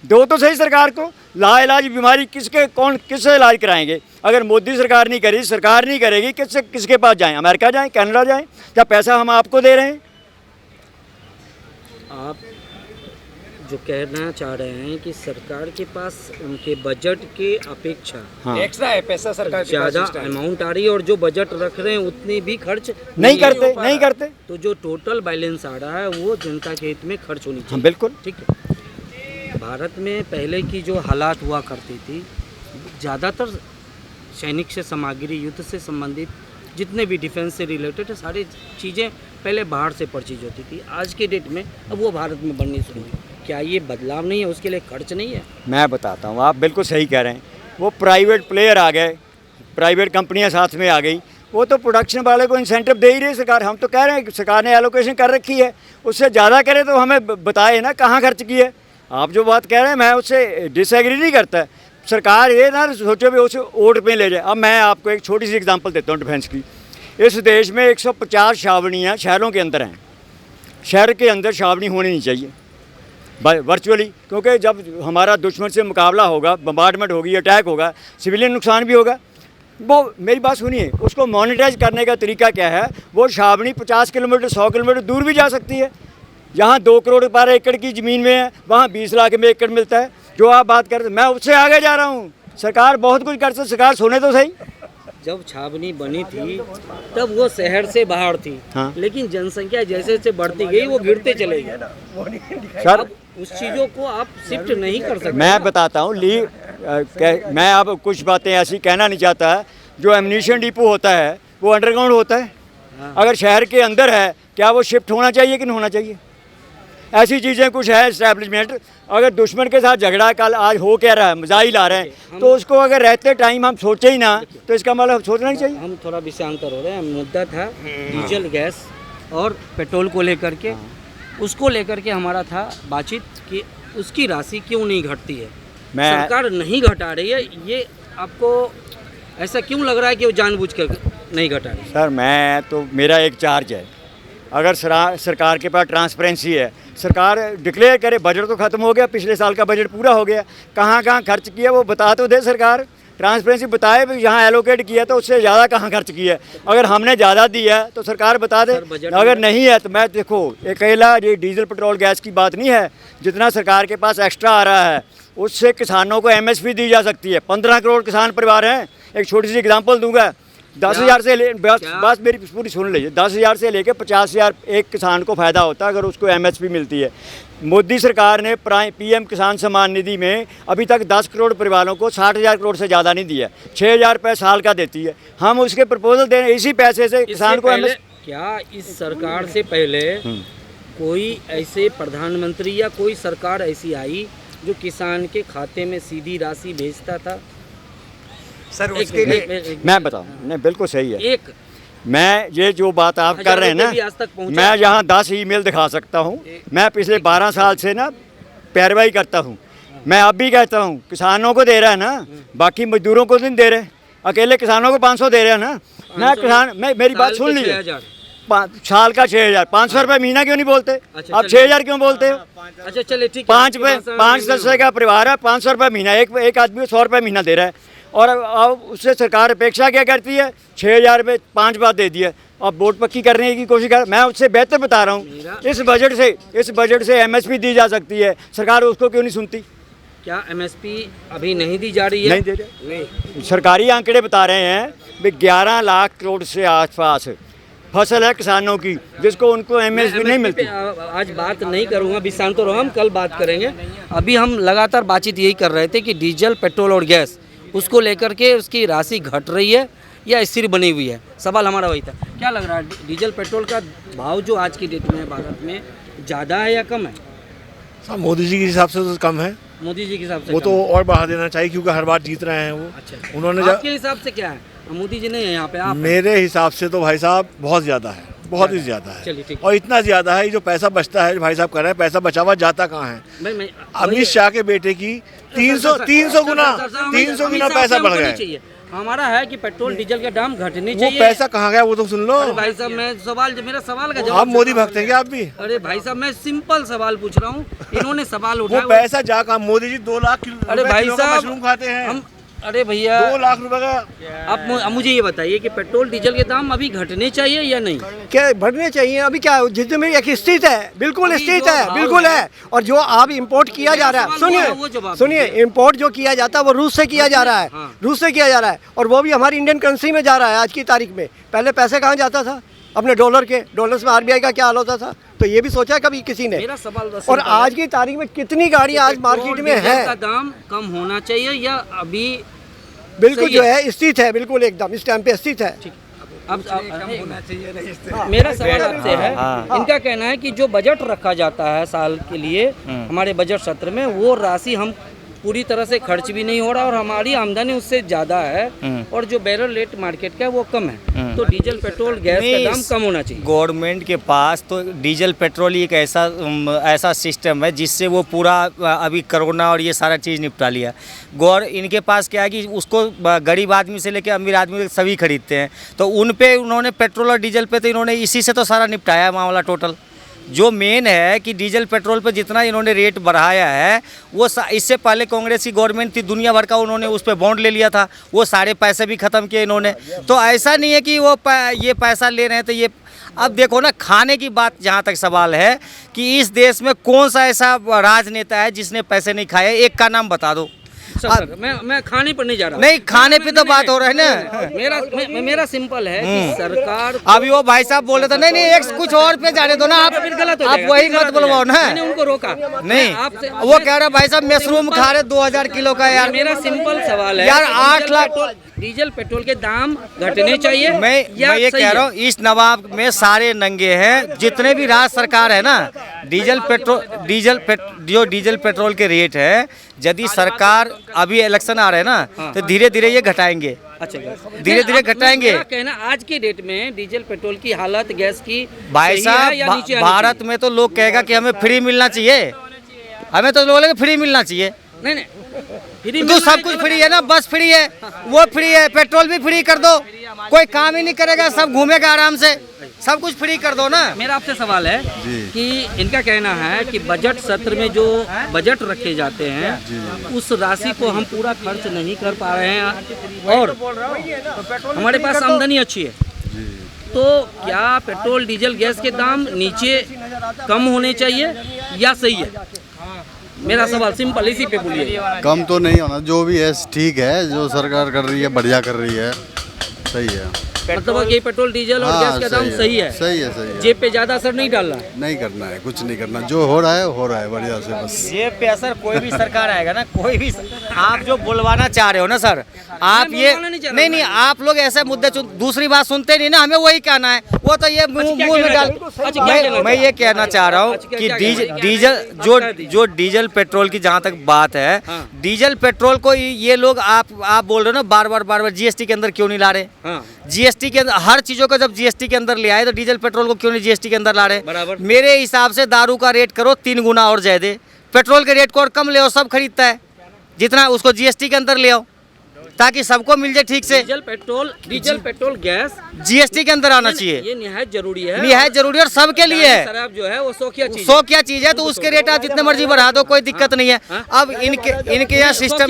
Speaker 4: दो तो सही सरकार को। लाइलाज बीमारी किससे इलाज कराएंगे? अगर मोदी सरकार नहीं करेगी, सरकार नहीं करेगी, किसके पास जाएं? अमेरिका जाएं, कनाडा जाएं? क्या पैसा हम आपको दे रहे हैं?
Speaker 3: आप जो कहना चाह रहे हैं कि सरकार के पास उनके बजट के अपेक्षा
Speaker 4: हाँ।
Speaker 2: एक्स्ट्रा है पैसा सरकार के पास
Speaker 3: ज़्यादा
Speaker 2: इस टाइम।
Speaker 3: अमाउंट आ रही है और जो बजट रख रहे हैं उतनी भी खर्च
Speaker 4: नहीं करते।
Speaker 3: तो जो टोटल बैलेंस आ रहा है वो जनता के हित में खर्च होनी
Speaker 4: हाँ
Speaker 3: चाहिए।
Speaker 4: बिल्कुल।
Speaker 3: ठीक है। भारत में पहले की जो हालात हुआ करती थी, ज़्यादातर सैनिक से सामग्री, युद्ध से संबंधित जितने भी डिफेंस से रिलेटेड है, सारी चीज़ें पहले बाहर से परचेज होती थी। आज के डेट में अब वो भारत में बननी शुरू हुई। क्या ये बदलाव नहीं है? उसके लिए खर्च नहीं है?
Speaker 4: मैं बताता हूँ, आप बिल्कुल सही कह रहे हैं। वो प्राइवेट प्लेयर आ गए, प्राइवेट कंपनियां साथ में आ गई, वो तो प्रोडक्शन वाले को इंसेंटिव दे ही रही सरकार। हम तो कह रहे हैं सरकार ने एलोकेशन कर रखी है, उससे ज़्यादा करे तो हमें बताए ना कहाँ खर्च की है। आप जो बात कह रहे हैं मैं उससे डिसएग्री नहीं करता। सरकार ये ना सोचो भी उसे वोट पे ले जाए। अब मैं आपको एक छोटी सी एग्जांपल देता हूँ डिफेंस की। इस देश में 150 छावनियाँ शहरों के अंदर हैं। शहर के अंदर छावनी होनी नहीं चाहिए वर्चुअली, क्योंकि जब हमारा दुश्मन से मुकाबला होगा, बम्बार्डमेंट होगी, अटैक होगा, सिविलियन नुकसान भी होगा। वो मेरी बात सुनिए, उसको मॉनिटाइज करने का तरीका क्या है? वो छावनी 50 किलोमीटर 100 किलोमीटर दूर भी जा सकती है। जहाँ 2 करोड़ 12 एकड़ की ज़मीन में है, वहाँ 20 लाख में एकड़ मिलता है। जो आप बात करते, मैं उससे आगे जा रहा हूँ। सरकार बहुत कुछ कर सकती, सरकार सुने तो सही।
Speaker 3: जब छावनी बनी थी तब वो शहर से बाहर थी।
Speaker 4: हाँ।
Speaker 3: लेकिन जनसंख्या जैसे जैसे बढ़ती गई वो गिरते चले गए।
Speaker 4: सर
Speaker 3: अब उस चीज़ों को आप शिफ्ट नहीं कर सकते।
Speaker 4: मैं बताता हूँ मैं अब कुछ बातें ऐसी कहना नहीं चाहता। जो एम्यूनिशन डिपो होता है वो अंडरग्राउंड होता है। अगर शहर के अंदर है, क्या वो शिफ्ट होना चाहिए कि नहीं होना चाहिए? ऐसी चीज़ें कुछ है इस्टेब्लिशमेंट। अगर दुश्मन के साथ झगड़ा कल आज हो क्या रहा है, मिसाइल आ रहे हैं, तो उसको अगर रहते टाइम हम सोचे ही ना, तो इसका मतलब सोचना ही चाहिए।
Speaker 3: हम थोड़ा विषयांतर हो रहे हैं। मुद्दा था डीजल, गैस और पेट्रोल को लेकर के, उसको लेकर के हमारा था बातचीत कि उसकी राशि क्यों नहीं घटती है। सरकार नहीं घटा रही है, ये आपको ऐसा क्यों लग रहा है कि वो जानबूझ कर नहीं घटा रही?
Speaker 4: सर मैं तो, मेरा एक चार्ज है, अगर सरकार के पास ट्रांसपेरेंसी है, सरकार डिक्लेयर करे बजट तो ख़त्म हो गया, पिछले साल का बजट पूरा हो गया, कहाँ कहाँ खर्च किया वो बता तो दे सरकार। ट्रांसपेरेंसी बताए भी जहाँ एलोकेट किया तो उससे ज़्यादा कहाँ खर्च किया। अगर हमने ज़्यादा दिया है तो सरकार बता दे, अगर नहीं है तो मैं देखो अकेला ये डीजल पेट्रोल गैस की बात नहीं है। जितना सरकार के पास एक्स्ट्रा आ रहा है उससे किसानों को MSP दी जा सकती है। 15 करोड़ किसान परिवार हैं। एक छोटी सी एग्जांपल दूंगा, 10,000 से बस मेरी पूरी सुन लीजिए, 10,000 से लेकर 50,000 एक किसान को फ़ायदा होता है अगर उसको MSP मिलती है। मोदी सरकार ने PM किसान सम्मान निधि में अभी तक 10 करोड़ परिवारों को 60,000 करोड़ से ज़्यादा नहीं दिया, 6,000 रुपये साल का देती है। हम उसके प्रपोजल दें, इसी पैसे से किसान को
Speaker 3: क्या इस सरकार से पहले कोई ऐसे प्रधानमंत्री या कोई सरकार ऐसी आई जो किसान के खाते में सीधी राशि भेजता था?
Speaker 2: सर उसके लिए
Speaker 4: मैं बताऊँ, नहीं बिल्कुल सही है।
Speaker 3: एक
Speaker 4: मैं ये जो बात आप कर रहे हैं ना, मैं यहाँ 10 ईमेल दिखा सकता हूँ। मैं पिछले 12 साल से ना पैरवाई करता हूँ। मैं अब भी कहता हूँ किसानों को दे रहा है ना, बाकी मजदूरों को नहीं दे रहे। अकेले किसानों को 500 दे रहे हैं ना किसान। मेरी बात सुन लीजिए, साल का 6,000, 500 रुपये महीना क्यों नहीं बोलते? आप 6,000 क्यों बोलते हो?
Speaker 3: अच्छा चलिए ठीक है।
Speaker 4: 5 सदस्य का परिवार है, 500 रुपये महीना, एक आदमी को 100 रुपये महीना दे रहा है। और अब उससे सरकार अपेक्षा क्या करती है? 6,000 रुपये 5 बार दे दिया, अब वोट पक्की करने की कोशिश कर। मैं उससे बेहतर बता रहा हूँ, इस बजट से MSP दी जा सकती है, सरकार उसको क्यों नहीं सुनती?
Speaker 3: क्या MSP अभी नहीं दी जा रही है?
Speaker 4: नहीं दे रहे। सरकारी आंकड़े बता रहे हैं भी 11 लाख करोड़ से आसपास फसल है किसानों की, जिसको उनको एमएसपी नहीं मिलती।
Speaker 3: आज बात नहीं करूँगा, अभी शांत रहो, हम कल बात करेंगे। अभी हम लगातार बातचीत यही कर रहे थे कि डीजल, पेट्रोल और गैस उसको लेकर के उसकी राशि घट रही है या स्थिर बनी हुई है। सवाल हमारा वही था। क्या लग रहा है, डीजल पेट्रोल का भाव जो आज की डेट में है भारत में, ज़्यादा है या कम है?
Speaker 6: साहब मोदी जी के हिसाब से तो कम है,
Speaker 3: मोदी जी के हिसाब से
Speaker 6: वो
Speaker 3: कम
Speaker 6: तो
Speaker 3: है।
Speaker 6: और बढ़ा देना चाहिए क्योंकि हर बार जीत रहे हैं वो।
Speaker 3: अच्छा,
Speaker 6: उन्होंने
Speaker 3: आपके हिसाब से क्या है? मोदी जी नहीं है यहाँ पे, आप हैं।
Speaker 6: मेरे हिसाब से तो भाई साहब बहुत ज़्यादा है, बहुत ही ज़्यादा है।
Speaker 3: चलिए, ठीक है।
Speaker 6: और इतना ज़्यादा है, जो पैसा बचता है, भाई साहब कह रहे हैं पैसा बचा हुआ जाता कहाँ है।
Speaker 3: मैं
Speaker 6: अमित शाह के बेटे की 300 गुना पैसा बढ़ गया है।
Speaker 3: हमारा है कि पेट्रोल डीजल के दाम घटने
Speaker 6: वो
Speaker 3: चाहिए।
Speaker 6: पैसा कहाँ गया वो तो सुन लो।
Speaker 3: अरे भाई साहब, मेरा सवाल का जवाब।
Speaker 6: आप मोदी भक्त हैं क्या आप भी?
Speaker 3: अरे भाई साहब, मैं सिंपल सवाल पूछ रहा हूँ, इन्होंने सवाल
Speaker 6: वो
Speaker 3: उठाया।
Speaker 6: पैसा जा कहाँ? मोदी जी 2 लाख
Speaker 3: अरे भाई
Speaker 6: किलो का
Speaker 3: साहब,
Speaker 6: मशरूम खाते हैं।
Speaker 3: हम अरे भैया
Speaker 6: 2 लाख रुपए का।
Speaker 3: आप मुझे ये बताइए कि पेट्रोल डीजल के दाम अभी घटने चाहिए या नहीं?
Speaker 5: क्या बढ़ने चाहिए? अभी क्या जितने में एक स्थित है, बिल्कुल
Speaker 3: अभी
Speaker 5: स्थित
Speaker 3: जो
Speaker 5: है,
Speaker 3: भाव
Speaker 5: बिल्कुल
Speaker 3: है।
Speaker 5: है। और जो आप इंपोर्ट किया जा रहा है,
Speaker 3: सवाल हुआ, वो जवाब
Speaker 5: सुनिए, इंपोर्ट जो किया जाता है वो रूस से किया जा रहा है,
Speaker 3: हाँ।
Speaker 5: रूस से किया जा रहा है, और वो भी हमारी इंडियन करेंसी में जा रहा है आज की तारीख में। पहले पैसे कहाँ जाता था? अपने डॉलर के, डॉलर्स में आरबीआई का क्या हाल होता था? तो ये भी सोचा कभी किसी ने?
Speaker 3: मेरा सवाल बस
Speaker 5: और
Speaker 3: सिंपल है।
Speaker 5: आज की तारीख में कितनी गाड़ी आज मार्केट में
Speaker 3: डीजल
Speaker 5: है?
Speaker 3: का दाम कम होना चाहिए या अभी?
Speaker 5: बिल्कुल
Speaker 3: सही
Speaker 5: जो है स्थित है, बिल्कुल एकदम इस टाइम पे स्थित है।
Speaker 3: अब मेरा सवाल आपसे है, इनका कहना है कि जो बजट रखा जाता है साल के लिए हमारे बजट सत्र में, वो राशि हम पूरी तरह से खर्च भी नहीं हो रहा और हमारी आमदनी उससे ज़्यादा है और जो बैरल रेट मार्केट का है वो कम है। तो डीजल, पेट्रोल, गैस का दाम कम होना चाहिए।
Speaker 1: गवर्नमेंट के पास तो डीजल पेट्रोल एक ऐसा सिस्टम है जिससे वो पूरा अभी कोरोना और ये सारा चीज़ निपटा लिया। इनके पास क्या है कि उसको गरीब आदमी से लेकर अमीर आदमी तक सभी खरीदते हैं, तो उन पे उन्होंने पेट्रोल और डीजल पे तो इन्होंने इसी से तो सारा निपटाया मामला टोटल। जो मेन है कि डीजल पेट्रोल पे जितना इन्होंने रेट बढ़ाया है, वो इससे पहले कांग्रेस की गवर्नमेंट थी, दुनिया भर का उन्होंने उस पर बॉन्ड ले लिया था, वो सारे पैसे भी ख़त्म किए इन्होंने। तो ऐसा नहीं है कि वो ये पैसा ले रहे हैं तो ये। अब देखो ना, खाने की बात जहाँ तक सवाल है कि इस देश में कौन सा ऐसा राजनेता है जिसने पैसे नहीं खाए, एक का नाम बता दो।
Speaker 3: सर, मैं खाने पर नहीं जा रहा।
Speaker 1: नहीं, खाने पे तो बात हो रहा है ना।
Speaker 3: मेरा सिंपल है कि सरकार
Speaker 1: अभी वो भाई साहब बोल रहे थे, नहीं एक कुछ और पे जाने दो ना आप,
Speaker 3: फिर गलत हो
Speaker 1: आप
Speaker 3: जाएगा,
Speaker 1: वही
Speaker 3: फिर
Speaker 1: मत
Speaker 3: गलत हो
Speaker 1: बुलवाओ ना।
Speaker 3: जाएगा। मैंने उनको रोका
Speaker 1: नहीं,
Speaker 3: आपसे।
Speaker 1: वो कह रहा भाई साहब मशरूम खा रहे 2000 किलो का यार।
Speaker 3: मेरा सिंपल सवाल है
Speaker 1: यार,
Speaker 3: कि
Speaker 1: 8 लाख
Speaker 3: डीजल पेट्रोल के दाम घटने चाहिए।
Speaker 1: मैं ये कह रहा हूँ, इस नवाब में सारे नंगे हैं, जितने भी राज्य सरकार है ना, जो डीजल पेट्रोल के रेट है, यदि सरकार अभी इलेक्शन आ रहे हैं ना, तो धीरे धीरे ये घटाएंगे।
Speaker 3: अच्छा,
Speaker 1: धीरे धीरे घटाएंगे।
Speaker 3: मेरा कहना आज के डेट में डीजल पेट्रोल की हालत, गैस की
Speaker 1: भाई
Speaker 3: सही है या
Speaker 1: साहब,
Speaker 3: नीचे आनी
Speaker 1: भारत में तो लोग कहेगा कि हमें फ्री मिलना चाहिए, हमें तो लोग बोलेंगे फ्री मिलना चाहिए।
Speaker 3: चाहिए? नहीं फ्री
Speaker 1: तो सब कुछ फ्री है ना, बस फ्री है, वो फ्री है, पेट्रोल भी फ्री कर दो, कोई काम ही नहीं करेगा, सब घूमेगा आराम से, सब कुछ फ्री कर दो ना।
Speaker 3: मेरा आपसे सवाल है कि इनका कहना है कि बजट सत्र में जो बजट रखे जाते हैं उस राशि को हम पूरा खर्च नहीं कर पा रहे हैं और हमारे पास आमदनी अच्छी है, तो क्या पेट्रोल, डीजल, गैस के दाम नीचे कम होने चाहिए या सही है? मेरा सवाल सिंपल, इसी पे बोलिए।
Speaker 7: कम तो नहीं होना, जो भी है ठीक है, जो सरकार कर रही है बढ़िया कर रही है, सही है।
Speaker 3: मतलब कि पेट्रोल, डीजल और गैस का दाम सही है,
Speaker 7: सही है, सही है।
Speaker 3: जेब पे ज्यादा असर नहीं डाल रहा है।
Speaker 7: नहीं करना है, कुछ नहीं करना, जो हो रहा है बढ़िया से बस।
Speaker 1: जेब पे असर कोई भी सरकार आएगा ना, कोई भी आप जो बुलवाना चाह रहे हो ना सर, आप ये नहीं, आप लोग ऐसे मुद्दे दूसरी बात सुनते नहीं ना, हमें वही कहना है, वो तो ये मुंह में डाल। मैं ये कहना चाह रहा हूँ कि डीजल जो डीजल पेट्रोल की जहाँ तक बात है, डीजल पेट्रोल को ये लोग आप बोल रहे हो ना बार बार जीएसटी के अंदर क्यों नहीं ला रहे? जीएसटी के अंदर हर चीजों को जब जीएसटी के अंदर ले आए तो डीजल पेट्रोल को क्यों नहीं जीएसटी के अंदर ला रहे?
Speaker 3: बराबर।
Speaker 1: मेरे हिसाब से दारू का रेट करो 3 गुना और ज्यादा, पेट्रोल के रेट को और कम ले आओ, सब खरीदता है, जितना उसको जीएसटी के अंदर ले आओ ताकि सबको मिल जाए ठीक से।
Speaker 3: डीजल पेट्रोल गैस
Speaker 1: जीएसटी के अंदर आना चाहिए,
Speaker 3: ये निहायत जरूरी है,
Speaker 1: निहायत जरूरी और सबके लिए है।
Speaker 3: शराब जो है वो शौकिया
Speaker 1: चीज है, तो उसके रेट आप जितने मर्जी बढ़ा दो, कोई दिक्कत नहीं है। अब इनके यहाँ सिस्टम,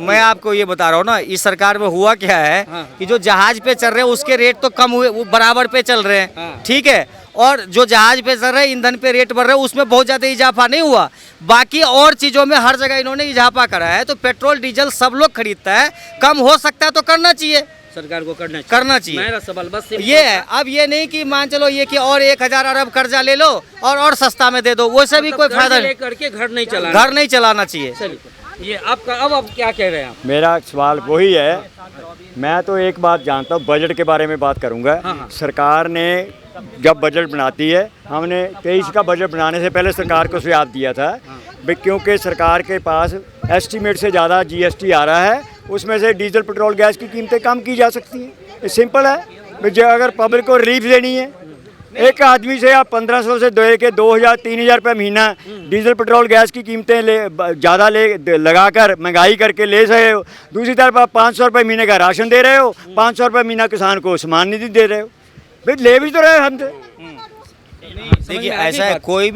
Speaker 1: मैं आपको ये बता रहा हूँ ना, इस सरकार में हुआ क्या है कि जो जहाज पे चल रहे हैं उसके रेट तो कम हुए, वो बराबर पे चल रहे हैं, ठीक है, और जो जहाज पे चल रहे हैं ईंधन पे रेट बढ़ रहे हैं, उसमें बहुत ज़्यादा इजाफा नहीं हुआ, बाकी और चीज़ों में हर जगह इन्होंने इजाफा करा है। तो पेट्रोल, डीजल सब लोग खरीदता है, कम हो सकता है तो करना चाहिए,
Speaker 3: सरकार को
Speaker 1: करना चाहिए।
Speaker 3: मेरा सवाल बस
Speaker 1: ये है। अब ये नहीं कि मान चलो ये कि और 1000 अरब कर्जा ले लो और सस्ता में दे दो, वैसे भी कोई फायदा नहीं,
Speaker 3: लेकर के घर नहीं
Speaker 1: चलाना चाहिए।
Speaker 3: चलिए ये आपका अब आप क्या कह रहे हैं आप?
Speaker 4: मेरा सवाल वही है, मैं तो एक बात जानता हूँ, बजट के बारे में बात करूँगा। सरकार ने जब बजट बनाती है, हमने 23 का बजट बनाने से पहले सरकार को सुझाव दिया था भाई, क्योंकि सरकार के पास एस्टीमेट से ज़्यादा जीएसटी आ रहा है, उसमें से डीजल पेट्रोल गैस की कीमतें कम की जा सकती हैं। ये सिंपल है भाई, जो अगर पब्लिक को रिलीफ देनी है, एक आदमी से आप 1500 से 2000-3000 रुपये महीना डीजल पेट्रोल गैस की कीमतें ज़्यादा लगाकर महंगाई करके ले रहे हो, दूसरी तरफ आप 500 रुपये महीने का राशन दे रहे हो, 500 रुपये महीना किसान को सम्मान निधि दे रहे हो, भाई ले भी तो रहे हमसे।
Speaker 1: देखिए ऐसा है, कोई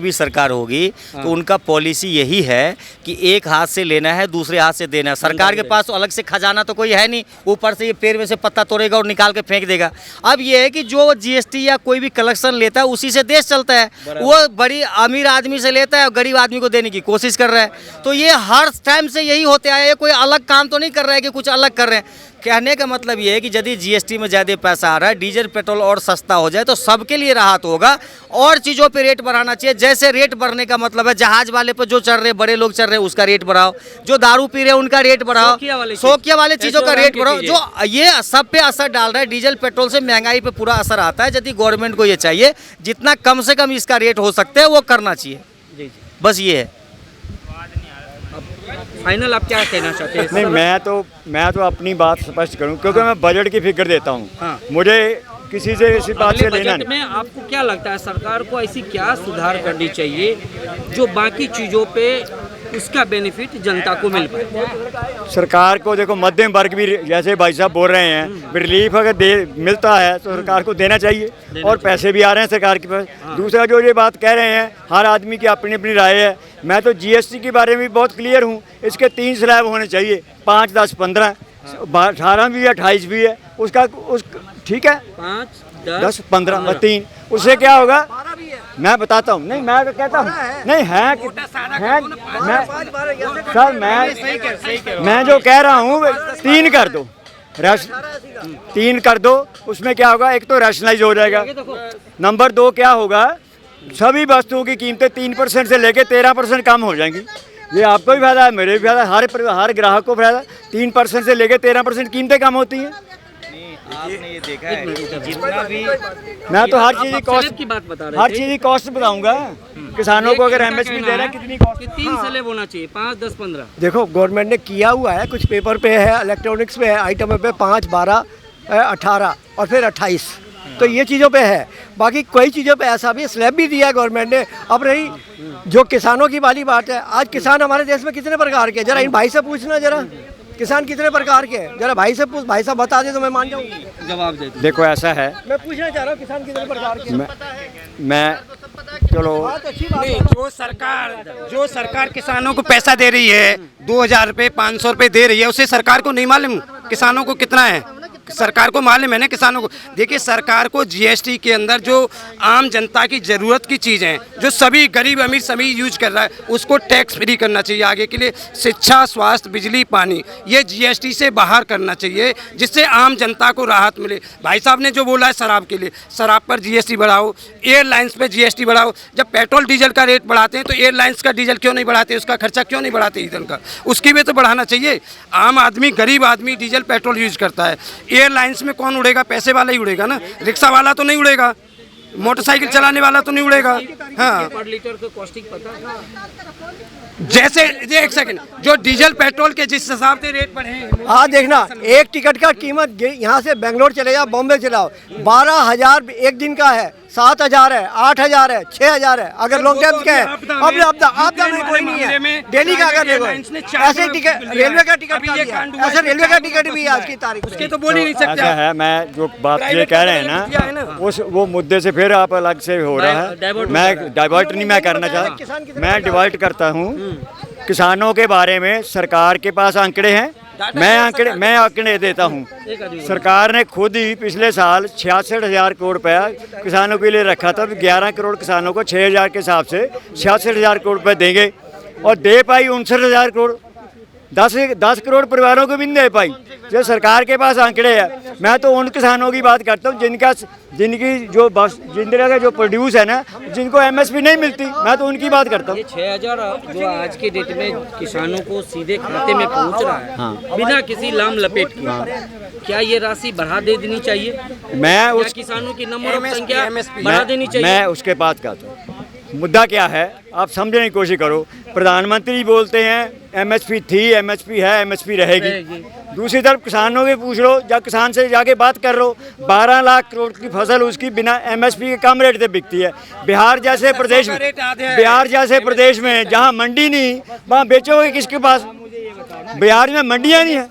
Speaker 1: भी सरकार होगी तो उनका पॉलिसी यही है कि एक हाथ से लेना है, दूसरे हाथ से देना है। सरकार के पास तो अलग से खजाना तो कोई है नहीं, ऊपर से ये पेड़ में से पत्ता तोड़ेगा और निकाल के फेंक देगा। अब ये है कि जो जीएसटी या कोई भी कलेक्शन लेता है उसी से देश चलता है। वो बड़ी अमीर आदमी से लेता है और गरीब आदमी को देने की कोशिश कर रहा है। तो ये हर टाइम से यही होते आया है, कोई अलग काम तो नहीं कर रहा है कि कुछ अलग कर रहे हैं। कहने का मतलब ये है कि यदि जीएसटी में ज़्यादा पैसा आ रहा है, डीजल पेट्रोल और सस्ता हो जाए तो सबके लिए राहत होगा। और चीज़ों पे रेट बढ़ाना चाहिए। जैसे रेट बढ़ने का मतलब है, जहाज वाले पे जो चढ़ रहे, बड़े लोग चढ़ रहे, उसका रेट बढ़ाओ, जो दारू पी रहे हैं उनका रेट बढ़ाओ, शौकिया वाले चीज़ों का रेट बढ़ाओ। जो ये सब पे असर डाल रहा है, डीजल पेट्रोल से महंगाई पे पूरा असर आता है। यदि गवर्नमेंट को ये चाहिए जितना कम से कम इसका रेट हो सकता है वो करना चाहिए, बस ये है।
Speaker 3: फाइनल आप क्या कहना चाहते हैं?
Speaker 4: नहीं, मैं तो अपनी बात स्पष्ट करूं, क्योंकि मैं बजट की फिक्र देता हूं। मुझे किसी से इसी बात से लेना
Speaker 3: नहीं। में आपको क्या लगता है सरकार को ऐसी क्या सुधार करनी चाहिए जो बाकी चीज़ों पे उसका बेनिफिट जनता को मिल पाए?
Speaker 4: सरकार को देखो, मध्यम वर्ग भी जैसे भाई साहब बोल रहे हैं, रिलीफ अगर मिलता है तो सरकार को देना चाहिए, और पैसे भी आ रहे हैं सरकार के पास। दूसरा जो ये बात कह रहे हैं, हर आदमी की अपनी अपनी राय है। मैं तो जीएसटी के बारे में बहुत क्लियर हूँ, इसके 3 स्लैब होने चाहिए, 5, 10, 15, 18 भी है, 28 भी है, उसका ठीक है,
Speaker 3: 5,
Speaker 4: 10, 15, 3, उससे क्या होगा मैं बताता हूँ। नहीं, मैं तो कहता हूँ नहीं है मैं जो कह रहा हूँ 3 कर दो, 3 कर दो। उसमें क्या होगा, एक तो रैशनलाइज हो जाएगा, नंबर 2 क्या होगा, सभी वस्तुओं की कीमतें 3% से लेकर 13% कम हो जाएंगी। ये आपको भी फायदा है, मेरे भी फायदा है, हर ग्राहक को फायदा। 3% से लेकर 13% कीमतें कम होती हैं।
Speaker 1: आपने ये देखा है जितना भी,
Speaker 4: मैं तो हर चीज़ की कॉस्ट
Speaker 3: की बात बता रहे
Speaker 4: हर चीज़ की कॉस्ट बताऊंगा। किसानों को अगर एमएसपी दे रहा है, कितनी कॉस्ट?
Speaker 3: 3 स्लैब होना चाहिए, 5, 10, 15।
Speaker 5: देखो गवर्नमेंट ने किया हुआ है, कुछ पेपर पे है, इलेक्ट्रॉनिक्स पे है, आइटम पे 5, 12, 18 और फिर 28, तो ये चीज़ों पे है। बाकी कई चीज़ों पे ऐसा भी स्लैब भी दिया है गवर्नमेंट ने। अब रही जो किसानों की वाली बात है, आज किसान हमारे देश में कितने प्रकार के, जरा इन भाई से पूछना, जरा किसान कितने प्रकार के, जरा भाई से पूछ, भाई साहब बता दे तो मैं मान जाऊँ।
Speaker 3: जवाब दे।
Speaker 4: देखो ऐसा है,
Speaker 5: मैं पूछना चाह रहा हूँ किसान कितने प्रकार के।
Speaker 4: मैं चलो,
Speaker 2: नहीं, जो सरकार किसानों को पैसा दे रही है, 2000 रुपये, 500 रुपये दे रही है, उसे सरकार को नहीं मालूम किसानों को कितना है? सरकार को मालूम है ना किसानों को। देखिए, सरकार को जीएसटी के अंदर जो आम जनता की ज़रूरत की चीज़ें हैं, जो सभी गरीब अमीर सभी यूज कर रहा है, उसको टैक्स फ्री करना चाहिए आगे के लिए। शिक्षा, स्वास्थ्य, बिजली, पानी, ये जीएसटी से बाहर करना चाहिए, जिससे आम जनता को राहत मिले। भाई साहब ने जो बोला है शराब के लिए, शराब पर जीएसटी बढ़ाओ, एयरलाइंस पे जीएसटी बढ़ाओ। जब पेट्रोल डीजल का रेट बढ़ाते हैं तो एयरलाइंस का डीजल क्यों नहीं बढ़ाते, उसका खर्चा क्यों नहीं बढ़ाते ईंधन का, उसकी भी तो बढ़ाना चाहिए। आम आदमी, गरीब आदमी डीजल पेट्रोल यूज करता है। एयरलाइंस में कौन उड़ेगा? पैसे वाला ही उड़ेगा ना, रिक्शा वाला तो नहीं उड़ेगा, मोटरसाइकिल चलाने वाला तो नहीं उड़ेगा। हाँ,
Speaker 3: पर लीटर का कॉस्टिंग पता है?
Speaker 2: जैसे एक सेकंड, जो डीजल पेट्रोल के जिस हिसाब से रेट बढ़े हैं,
Speaker 5: हाँ देखना, एक टिकट का कीमत यहाँ से बेंगलोर चले जाओ, बॉम्बे चलाओ, 12,000 एक दिन का है, 7,000 है, 8,000 है, 6,000 है। अगर लॉन्ग टर्म का है, अब आपदा में कोई नहीं है। दिल्ली का अगर देखो, ऐसे टिकट, रेलवे का टिकट भी है, ऐसे रेलवे का टिकट भी है आज की तारीख
Speaker 2: उसके तो बोल ही नहीं सकते।
Speaker 4: ऐसा है, मैं जो बात ये कह रहे हैं ना, उस वो मुद्दे से फिर आप अलग से हो रहा है। मैं डाइवर्ट नहीं मैं करना चाहता, मैं डिवाइड करता हूँ। किसानों के बारे में सरकार के पास आंकड़े हैं, मैं आंकड़े देता हूँ। सरकार ने खुद ही पिछले साल 66,000 करोड़ रुपया किसानों के लिए रखा था। 11 करोड़ किसानों को 6,000 के हिसाब से 66,000 करोड़ रुपये देंगे, और दे पाई 59,000 करोड़। 10 करोड़ परिवारों को भी नहीं दे पाई। जो सरकार के पास आंकड़े हैं, मैं तो उन किसानों की बात करता हूँ जिनकी जो जिंदगी का जो प्रोड्यूस है ना, जिनको एमएसपी नहीं मिलती, मैं तो उनकी बात करता हूँ।
Speaker 3: ये 6,000 जो आज के डेट में किसानों को सीधे खाते में पहुंच रहा है,
Speaker 4: हाँ।
Speaker 3: बिना किसी लाम लपेट के, क्या ये राशि बढ़ा दे देनी चाहिए?
Speaker 4: मैं उस
Speaker 3: किसानों की नंबर ऑफ संख्या बढ़ा देनी चाहिए?
Speaker 4: मैं उसके बात करता हूँ। मुद्दा क्या है, आप समझने की कोशिश करो। प्रधानमंत्री बोलते हैं एमएसपी थी, एमएसपी है, एमएसपी रहेगी। दूसरी तरफ किसानों के पूछ लो, या किसान से जाके बात कर लो, 12 लाख करोड़ की फसल उसकी बिना एमएसपी के कम रेट से बिकती है। बिहार जैसे प्रदेश में जहाँ मंडी नहीं, वहाँ बेचोगे किसके पास? बिहार में मंडियाँ नहीं है।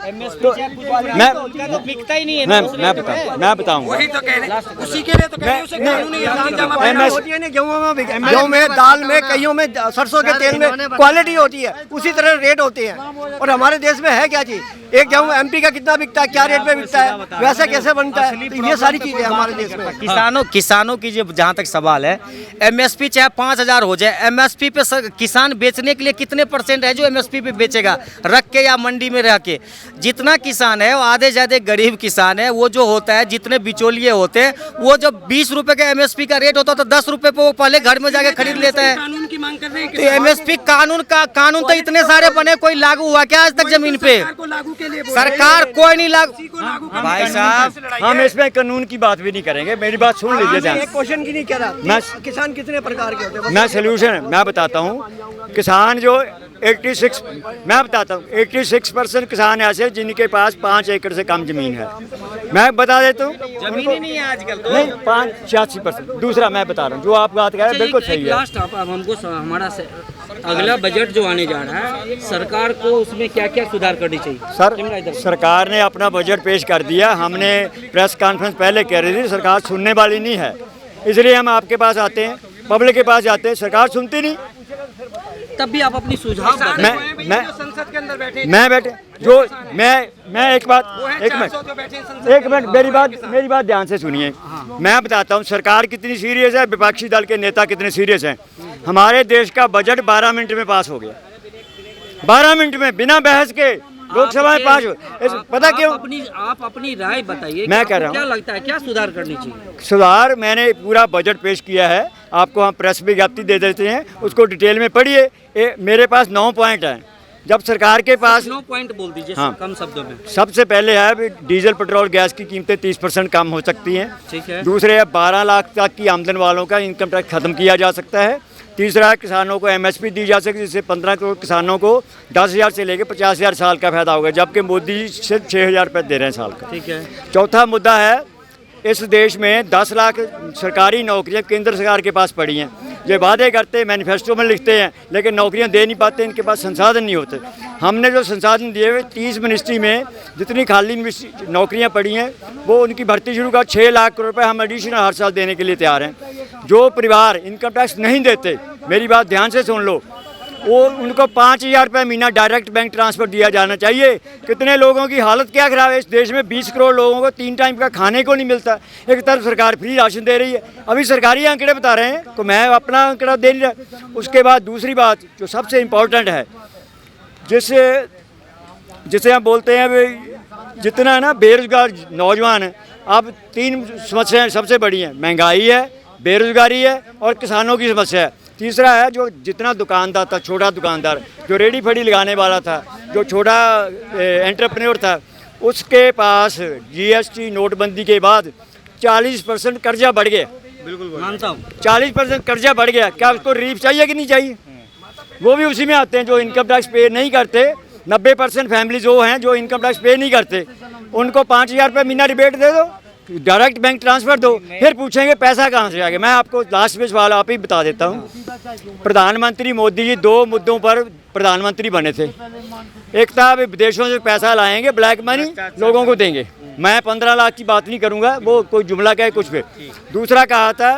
Speaker 4: तो मैं बताऊंगा
Speaker 2: उसी के लिए तो
Speaker 5: गेहूं में, दाल में, कईयों में, सरसों के तेल में क्वालिटी होती है, उसी तरह रेट होते हैं। और हमारे देश में है क्या चीज़? एक गेहूं एमपी का कितना बिकता है, क्या रेट पे बिकता है, वैसे कैसे बनता है? तो ये सारी चीज़ें हमारे देश में।
Speaker 1: किसानों की जो जहाँ तक सवाल है, एमएसपी चाहे 5,000 हो जाए, एमएसपी पे किसान बेचने के लिए कितने % है जो एमएसपी पे बेचेगा, रख के या मंडी में रह के? जितना किसान है वो आधे ज़्यादा गरीब किसान है। वो जो होता है, जितने बिचौलिए होते हैं, वो जब 20 रुपए का एमएसपी का रेट होता है तो 10 रुपए पे वो पहले घर में जाके खरीद लेता है।
Speaker 3: कानून की मांग कर रहे हैं
Speaker 1: तो एमएसपी कानून तो इतने सारे बने, कोई लागू हुआ क्या आज तक जमीन पे? सरकार कोई नहीं लागू। भाई साहब,
Speaker 4: हम इसमें कानून की बात भी नहीं करेंगे, मेरी बात सुन लीजिए ध्यान से।
Speaker 5: एक क्वेश्चन की नहीं कह रहा, किसान कितने प्रकार के होते हैं?
Speaker 4: मैं सोल्यूशन मैं बताता हूँ। किसान जो 86 मैं बताता हूँ 86% किसान ऐसे जिनके पास 5 एकड़ से कम जमीन है। मैं बता देता हूँ,
Speaker 1: जमीन ही नहीं है आजकल तो।
Speaker 4: नहीं 85%। दूसरा मैं बता रहा हूँ, जो आप बात कर रहे हैं बिल्कुल सही है।
Speaker 3: लास्ट आप हमको हमारा अगला बजट जो आने जा रहा है, सरकार को उसमें क्या क्या सुधार करनी चाहिए?
Speaker 4: सरकार ने अपना बजट पेश कर दिया। हमने प्रेस कॉन्फ्रेंस पहले कह रही थी, सरकार सुनने वाली नहीं है, इसलिए हम आपके पास आते हैं, पब्लिक के पास जाते हैं, सरकार सुनती नहीं।
Speaker 3: तब भी आप अपनी सुझाव
Speaker 2: संसद के अंदर बैठे
Speaker 4: मैं बैठे जो मैं एक मिनट मेरी बात ध्यान से सुनिए। मैं बताता हूँ सरकार कितनी सीरियस है, विपक्षी दल के नेता कितने सीरियस हैं। हमारे देश का बजट 12 मिनट में पास हो गया, 12 मिनट में, बिना बहस के लोकसभा में पास हो। पता क्यों?
Speaker 3: आप अपनी राय बताइए।
Speaker 4: मैं कह रहा हूँ,
Speaker 3: क्या लगता है क्या सुधार करनी चाहिए?
Speaker 4: सुधार मैंने पूरा बजट पेश किया है, आपको हम प्रेस विज्ञप्ति दे देते हैं, उसको डिटेल में पढ़िए। मेरे पास 9 पॉइंट हैं। जब सरकार के पास
Speaker 3: 9 पॉइंट बोल दीजिए,
Speaker 4: हाँ,
Speaker 3: कम शब्दों में।
Speaker 4: सबसे पहले है डीजल, पेट्रोल, गैस की कीमतें 30% कम हो सकती हैं।
Speaker 3: ठीक है।
Speaker 4: दूसरे है 12 लाख तक की आमदन वालों का इनकम टैक्स खत्म किया जा सकता है। तीसरा है किसानों को एमएसपी दी जा सकती है, जिससे 15 करोड़ किसानों को 10,000 से लेकर 50,000 साल का फायदा होगा, जबकि मोदी जी सिर्फ 6,000 रुपये दे रहे हैं साल का।
Speaker 3: ठीक है।
Speaker 4: चौथा मुद्दा है, इस देश में 10 लाख सरकारी नौकरियां केंद्र सरकार के पास पड़ी हैं। ये वादे करते, मैनिफेस्टो में लिखते हैं, लेकिन नौकरियां दे नहीं पाते, इनके पास संसाधन नहीं होते। हमने जो संसाधन दिए हुए 30 मिनिस्ट्री में जितनी खाली नौकरियां पड़ी हैं, वो उनकी भर्ती शुरू कर 6 लाख करोड़ रुपये हम एडिशनल हर साल देने के लिए तैयार हैं। जो परिवार इनकम टैक्स नहीं देते, मेरी बात ध्यान से सुन लो, वो उनको 5,000 रुपये महीना डायरेक्ट बैंक ट्रांसफ़र दिया जाना चाहिए। कितने लोगों की हालत क्या ख़राब है इस देश में, 20 करोड़ लोगों को 3 टाइम का खाने को नहीं मिलता। एक तरफ सरकार फ्री राशन दे रही है, अभी सरकारी आंकड़े बता रहे हैं, तो मैं अपना आंकड़ा दे नहीं रहा। उसके बाद दूसरी बात जो सबसे इम्पोर्टेंट है, जिसे हम बोलते हैं जितना है ना बेरोजगार नौजवान है, अब 3 समस्याएँ सबसे बड़ी हैं, महंगाई है, बेरोजगारी है और किसानों की समस्या है। तीसरा है जो जितना दुकानदार था, छोटा दुकानदार जो रेडी फड़ी लगाने वाला था, जो छोटा एंटरप्रेन्योर था, उसके पास जीएसटी नोटबंदी के बाद 40% कर्जा बढ़ गया।
Speaker 3: बिल्कुल मानता हूँ।
Speaker 4: 40% कर्जा बढ़ गया। क्या उसको रिलीफ चाहिए कि नहीं चाहिए? वो भी उसी में आते हैं जो इनकम टैक्स पे नहीं करते। 90% फैमिली जो हैं जो इनकम टैक्स पे नहीं करते, उनको 5,000 रुपये महीना रिबेट दे दो, डायरेक्ट बैंक ट्रांसफ़र दो, फिर पूछेंगे पैसा कहाँ से आ गया। मैं आपको लास्ट में सवाल आप ही बता देता हूँ। प्रधानमंत्री मोदी जी 2 मुद्दों पर प्रधानमंत्री बने थे। एक था विदेशों से पैसा लाएंगे, ब्लैक मनी लोगों को देंगे। मैं 15 लाख की बात नहीं करूँगा, वो कोई जुमला कहे कुछ भी। दूसरा कहा था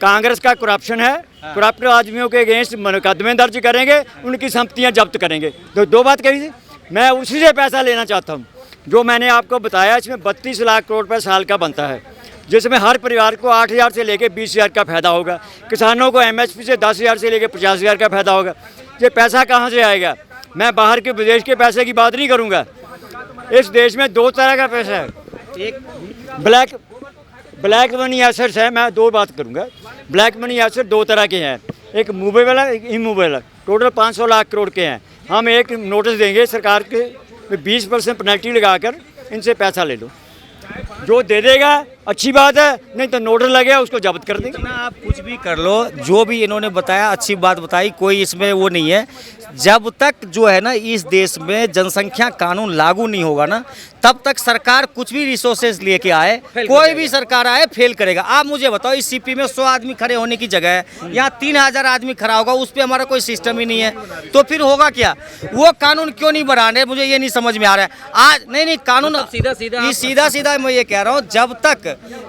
Speaker 4: कांग्रेस का करप्शन है, करप्ट आदमियों के अगेंस्ट मुकदमे दर्ज करेंगे, उनकी संपत्तियाँ जब्त करेंगे। तो 2 बात कही थी। मैं उसी से पैसा लेना चाहता हूँ जो मैंने आपको बताया। इसमें 32 लाख करोड़ रुपये साल का बनता है, जिसमें हर परिवार को 8,000 से लेकर 20,000 का फायदा होगा। किसानों को एमएसपी से 10,000 से लेकर 50,000 का फायदा होगा। ये पैसा कहाँ से आएगा? मैं बाहर के विदेश के पैसे की बात नहीं करूँगा, इस देश में दो तरह का पैसा है, एक ब्लैक मनी एसेट्स है। मैं दो बात करूंगा। ब्लैक मनी एसेट दो तरह के हैं, एक मूवेबल है, एक इमूवेबल है। टोटल 500 लाख करोड़ के हैं। हम एक नोटिस देंगे सरकार के, 20% पेनल्टी लगाकर इनसे पैसा ले लो। जो दे देगा अच्छी बात है, नहीं तो नोटिस लगेगा उसको जब्त कर देंगे।
Speaker 1: इतना आप कुछ भी कर लो, जो भी इन्होंने बताया अच्छी बात बताई, कोई इसमें वो नहीं है। जब तक जो है ना इस देश में जनसंख्या कानून लागू नहीं होगा ना, तब तक सरकार कुछ भी रिसोर्सेज लेके आए, कोई भी सरकार आए, फेल करेगा। आप मुझे बताओ, इस सीपी में 100 आदमी खड़े होने की जगह है, यहाँ 3000 आदमी खड़ा होगा, उस पर हमारा कोई सिस्टम ही नहीं है, तो फिर होगा क्या? वो कानून क्यों नहीं बना रहे, मुझे ये नहीं समझ में आ रहा है। आज नहीं कानून सीधा मैं ये कह रहा हूँ,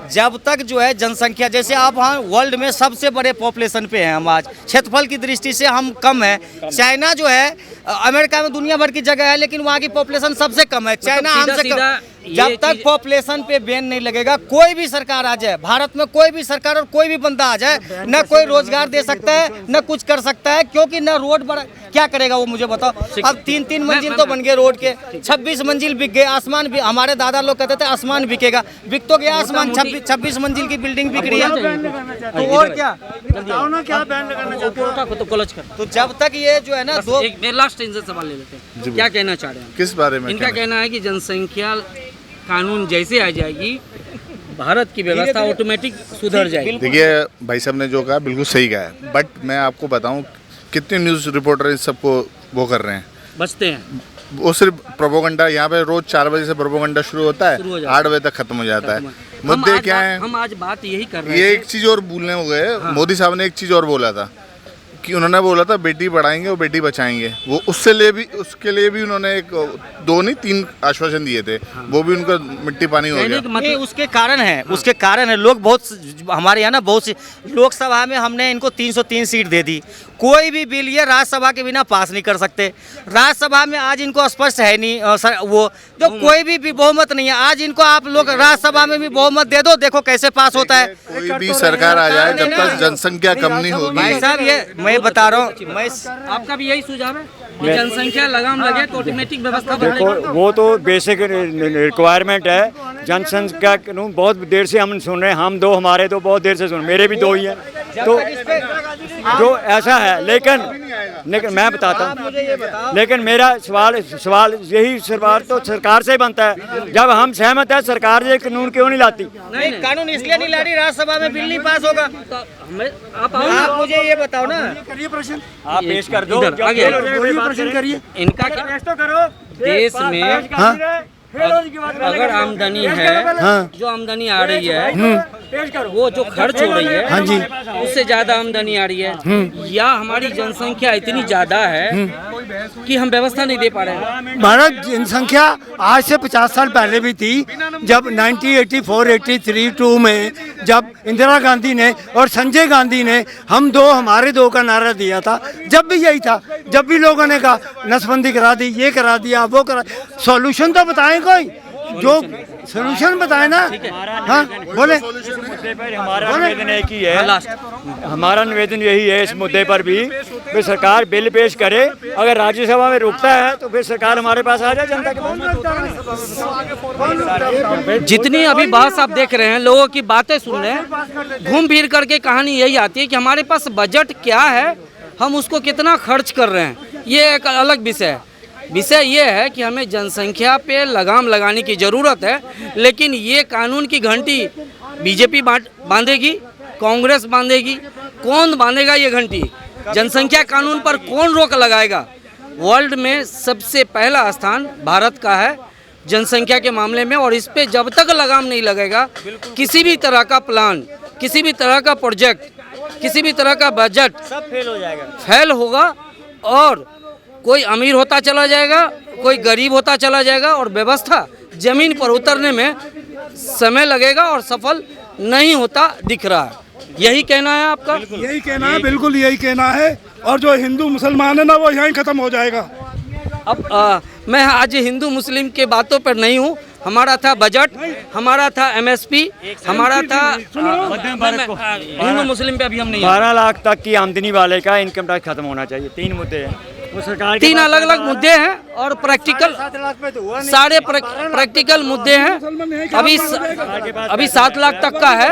Speaker 1: जब तक जो है जनसंख्या, जैसे आप वहाँ वर्ल्ड में सबसे बड़े पॉपुलेशन पे हैं हम, आज क्षेत्रफल की दृष्टि से हम कम है। चाइना जो है अमेरिका में दुनिया भर की जगह है, लेकिन वहाँ की पॉपुलेशन सबसे कम है, चाइना हमसे कम। जब तक पॉपुलेशन पे बैन नहीं लगेगा, कोई भी सरकार आ जाए भारत में, कोई भी सरकार और कोई भी बंदा आ जाए, न कोई रोजगार दे सकता है, न कुछ कर सकता है, क्योंकि न रोड बड़ा क्या करेगा वो मुझे बताओ। अब 3-3 मंजिल तो बन गए रोड के, 26 मंजिल बिक गए। आसमान भी, हमारे दादा लोग कहते थे आसमान बिकेगा, बिक तो गया आसमान। 26 मंजिल की बिल्डिंग बिक रही है, तो और क्या बैन लगाना। तो जब तक ये जो है ना, दो
Speaker 3: लास्ट इनसे सवाल ले लेते हैं, क्या कहना चाह रहे हैं?
Speaker 6: किस बारे में?
Speaker 3: इनका कहना है कि जनसंख्या कानून जैसे आ जाएगी, भारत की व्यवस्था ऑटोमेटिक सुधर जाएगी।
Speaker 6: देखिए भाई साहब ने जो कहा बिल्कुल सही कहा है, बट मैं आपको बताऊं कितने न्यूज़ रिपोर्टर इस सबको वो कर रहे हैं,
Speaker 3: बचते हैं।
Speaker 6: वो सिर्फ प्रोपोगंडा। यहाँ पे रोज 4 बजे से प्रोपोगंडा शुरू होता है, 8 बजे तक खत्म हो जाता है। मुद्दे क्या हैं?
Speaker 3: हम आज बात यही कर रहे हैं।
Speaker 6: ये एक चीज़ और भूलने हो गए, मोदी साहब ने एक चीज़ और बोला था कि उन्होंने बोला था बेटी पढ़ाएंगे और बेटी बचाएंगे। वो उसके लिए भी उन्होंने 2 नहीं 3 आश्वासन दिए थे, वो भी उनका मिट्टी पानी हो गया।
Speaker 1: मतलब उसके कारण है लोग बहुत, हमारे यहाँ ना बहुत सी लोकसभा में हमने इनको 303 सीट दे दी। कोई भी बिल ये राज्यसभा के बिना पास नहीं कर सकते। राज्यसभा में आज इनको स्पष्ट है नहीं, वो जो कोई भी बहुमत नहीं है। आज इनको आप लोग राज्यसभा में भी बहुमत दे दो, देखो कैसे पास होता है।
Speaker 6: कोई भी सरकार आ जाए, जब तक जनसंख्या कम नहीं होगी।
Speaker 1: भाई साहब ये मैं बता रहा हूँ,
Speaker 3: आपका भी यही सुझाव है कि जनसंख्या लगाम लगे तो ऑटोमेटिक व्यवस्था
Speaker 4: देखो, वो तो बेसिक रिक्वायरमेंट है। जनसंख्या कानून बहुत देर से हम सुन रहे हैं, हम दो, हमारे तो बहुत देर से सुन, मेरे भी 2 ही हैं। तो जो ऐसा है, लेकिन मैं बताता हूँ, लेकिन मेरा सवाल यही सवाल तो सरकार से बनता है। जब हम सहमत है, सरकार ये कानून क्यों नहीं लाती?
Speaker 1: नहीं, कानून इसलिए नहीं ला रही, राज्यसभा में बिल नहीं पास होगा। आप मुझे ये बताओ ना,
Speaker 4: करिए प्रश्न, आप पेश कर दो,
Speaker 3: प्रश्न करिए। इनका करो देश में अगर आमदनी है, जो आमदनी आ रही है, वो जो खर्च हो रही है, हाँ जी, उससे ज्यादा आमदनी आ रही है, या हमारी जनसंख्या इतनी ज्यादा है कि हम व्यवस्था नहीं दे पा रहे हैं।
Speaker 8: भारत जनसंख्या आज से 50 साल पहले भी थी। जब 1984, 83, 2 में जब इंदिरा गांधी ने और संजय गांधी ने हम दो हमारे दो का नारा दिया था, जब भी यही था। जब भी लोगों ने कहा नसबंदी करा दी, ये करा दिया, वो करा, सॉल्यूशन तो बताएं कोई, जो सॉल्यूशन बताए ना। हाँ बोले,
Speaker 4: हमारा निवेदन एक ही है, हमारा निवेदन यही है इस मुद्दे पर भी सरकार बिल पेश करे। अगर राज्यसभा में रुकता है तो फिर सरकार हमारे पास आ जाए, जनता के पास।
Speaker 3: जितनी अभी बहस आप देख रहे हैं, लोगों की बातें सुन रहे हैं, घूम फिर करके कहानी यही आती है कि हमारे पास बजट क्या है, हम उसको कितना खर्च कर रहे हैं। ये एक अलग विषय है। विषय ये है कि हमें जनसंख्या पे लगाम लगाने की ज़रूरत है, लेकिन ये कानून की घंटी बीजेपी बांधेगी, कांग्रेस बांधेगी, कौन बांधेगा ये घंटी? जनसंख्या कानून पर कौन रोक लगाएगा? वर्ल्ड में सबसे पहला स्थान भारत का है जनसंख्या के मामले में, और इस पे जब तक लगाम नहीं लगेगा, किसी भी तरह का प्लान, किसी भी तरह का प्रोजेक्ट, किसी भी तरह का बजट
Speaker 1: सब फेल हो जाएगा,
Speaker 3: फेल होगा, और कोई अमीर होता चला जाएगा, कोई गरीब होता चला जाएगा, और व्यवस्था जमीन पर उतरने में समय लगेगा और सफल नहीं होता दिख रहा है। यही कहना है आपका?
Speaker 8: यही कहना है, बिल्कुल यही कहना है। और जो हिंदू मुसलमान है ना, वो यहीं खत्म हो जाएगा।
Speaker 3: अब मैं आज हिंदू मुस्लिम के बातों पर नहीं हूँ। हमारा था बजट, हमारा था MSP, हमारा था हिंदू मुस्लिम पे अभी हम नहीं।
Speaker 4: 12 लाख तक की आमदनी वाले का इनकम टैक्स खत्म होना चाहिए। 3 मुद्दे हैं।
Speaker 3: तीन अलग अलग मुद्दे हैं और प्रैक्टिकल सारे प्रैक्टिकल मुद्दे हैं। अभी 7 लाख तक का है,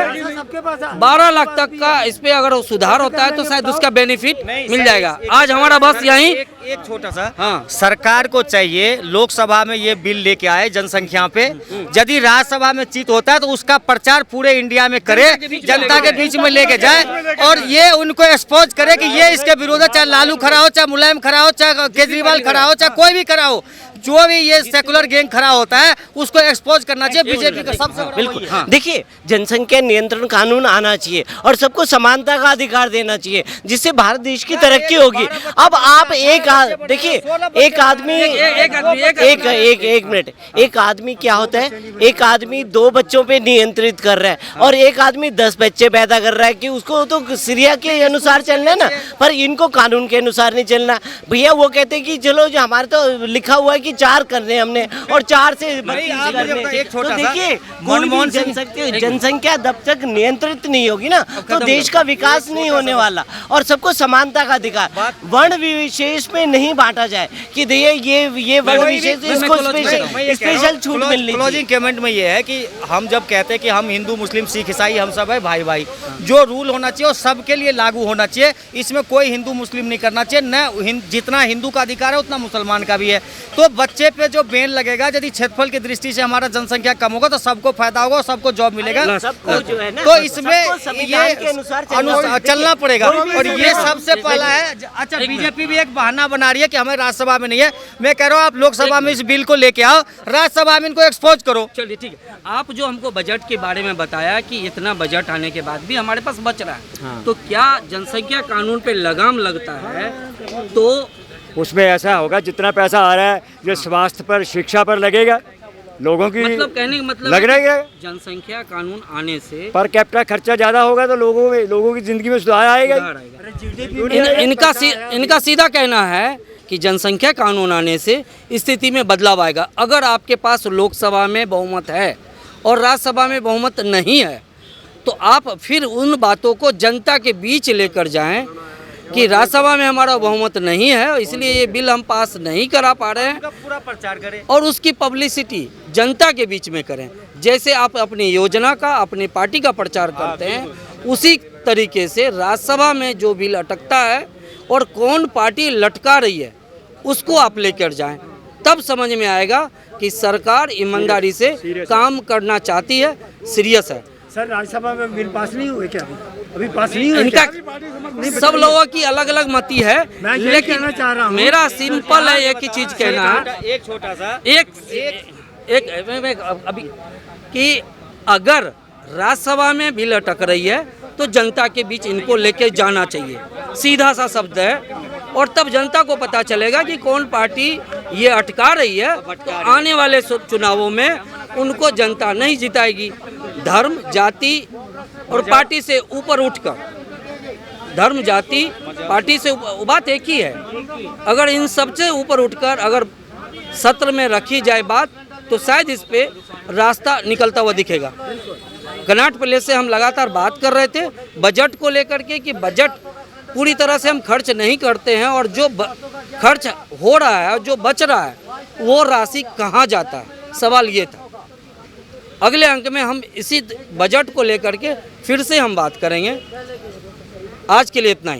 Speaker 3: 12 लाख तक का इस पे अगर सुधार होता है तो शायद उसका बेनिफिट मिल जाएगा। आज हमारा बस यही
Speaker 1: एक छोटा सा, हाँ, सरकार को चाहिए लोकसभा में ये बिल लेके आए जनसंख्या पे, यदि राज्यसभा में चित होता है तो उसका प्रचार पूरे इंडिया में करे, जनता के बीच में लेके जाए और ये उनको एक्सपोज करे कि ये इसके विरोध है, चाहे लालू खड़ा हो, चाहे मुलायम खड़ा हो, चाहे केजरीवाल खड़ा हो, चाहे कोई भी खड़ा हो, जो भी ये सेकुलर गैंग खड़ा होता है उसको एक्सपोज करना चाहिए। बीजेपी का सबसे
Speaker 9: बिल्कुल, हाँ। देखिए, जनसंख्या नियंत्रण कानून आना चाहिए और सबको समानता का अधिकार देना चाहिए, जिससे भारत देश की तरक्की होगी। अब आप देखिए, एक आदमी एक मिनट, एक आदमी क्या होता है, एक आदमी 2 बच्चों पे नियंत्रित कर रहा है और एक आदमी 10 बच्चे पैदा कर रहा है कि उसको तो सीरिया के अनुसार चलना है ना, पर इनको कानून के अनुसार नहीं चलना। भैया वो कहते हैं कि चलो जो हमारे तो लिखा हुआ है कि 4 करने हमने और 4 से
Speaker 1: एक छोटा
Speaker 9: तो देखिए, मनमोहन जनसंख्या जब तक नियंत्रित नहीं होगी ना तो देश का विकास नहीं होने वाला। और सबको समानता का अधिकार, वर्ण विशेष में नहीं बांटा जाए कि ये वर्ण विशेष इसको स्पेशल छूट मिलनी चाहिए।
Speaker 1: क्लोजिंग कमेंट में ये है कि हम जब कहते हैं कि हम हिंदू मुस्लिम सिख ईसाई हम सब है भाई भाई, जो रूल होना चाहिए वो सबके लिए लागू होना चाहिए। इसमें कोई हिंदू मुस्लिम नहीं करना चाहिए, न जितना हिंदू का अधिकार है उतना मुसलमान का भी है। तो बच्चे पे जो बैन लगेगा, यदि क्षेत्रफल की दृष्टि से हमारा जनसंख्या कम होगा तो सबको फायदा होगा, सबको जॉब मिलेगा, तो इसमें ये चलना पड़ेगा। और ये सबसे पहला है। अच्छा, बीजेपी भी एक बहाना बना रही है कि हमें राज्यसभा में नहीं है। मैं कह रहा हूँ आप लोकसभा में इस बिल को लेके आओ, राज्यसभा में इनको एक्सपोज करो।
Speaker 3: चलिए ठीक है, आप जो हमको बजट के बारे में बताया कि इतना बजट आने के बाद भी हमारे पास बच रहा है, हाँ। तो क्या जनसंख्या कानून पे लगाम लगता है तो
Speaker 4: उसमें ऐसा होगा जितना पैसा आ रहा है ये स्वास्थ्य पर शिक्षा पर लगेगा, लोगों की
Speaker 3: मतलब कहने का मतलब
Speaker 4: लग रहा है
Speaker 3: जनसंख्या कानून आने से
Speaker 4: पर कैपिटा खर्चा ज़्यादा होगा तो लोगों की ज़िंदगी में सुधार आएगा।
Speaker 3: इनका सीधा कहना है कि जनसंख्या कानून आने से स्थिति में बदलाव आएगा। अगर आपके पास लोकसभा में बहुमत है और राज्यसभा में बहुमत नहीं है तो आप फिर उन बातों को जनता के बीच लेकर जाएं कि राज्यसभा में हमारा बहुमत नहीं है इसलिए ये बिल हम पास नहीं करा पा रहे हैं,
Speaker 1: पूरा प्रचार करें
Speaker 3: और उसकी पब्लिसिटी जनता के बीच में करें। जैसे आप अपनी योजना का, अपनी पार्टी का प्रचार करते हैं, उसी तरीके से राज्यसभा में जो बिल अटकता है और कौन पार्टी लटका रही है उसको आप लेकर जाएं, तब समझ में आएगा कि सरकार ईमानदारी से काम करना चाहती है, सीरियस है।
Speaker 8: सर, राज्यसभा में बिल पास नहीं हुए क्या? अभी पास नहीं हुए।
Speaker 3: इनका सब लोगों की अलग अलग मति है, लेकिन
Speaker 8: चाह रहा हूं,
Speaker 3: मेरा सिंपल है एक ही चीज कहना है,
Speaker 1: एक छोटा सा
Speaker 3: अभी कि अगर राज्यसभा में बिल अटक रही है तो जनता के बीच इनको लेके जाना चाहिए, सीधा सा शब्द है, और तब जनता को पता चलेगा कि कौन पार्टी ये अटका रही है। तो आने वाले चुनावों में उनको जनता नहीं जिताएगी। धर्म, जाति और पार्टी से ऊपर उठकर, धर्म, जाति, पार्टी से बात एक ही है। अगर इन सबसे ऊपर उठकर अगर सत्र में रखी जाए बात तो शायद इस पे रास्ता निकलता हुआ दिखेगा। कनाट प्लेस से हम लगातार बात कर रहे थे बजट को लेकर के कि बजट पूरी तरह से हम खर्च नहीं करते हैं और जो खर्च हो रहा है और जो बच रहा है वो राशि कहाँ जाता है, सवाल ये था। अगले अंक में हम इसी बजट को लेकर के फिर से हम बात करेंगे। आज के लिए इतना ही।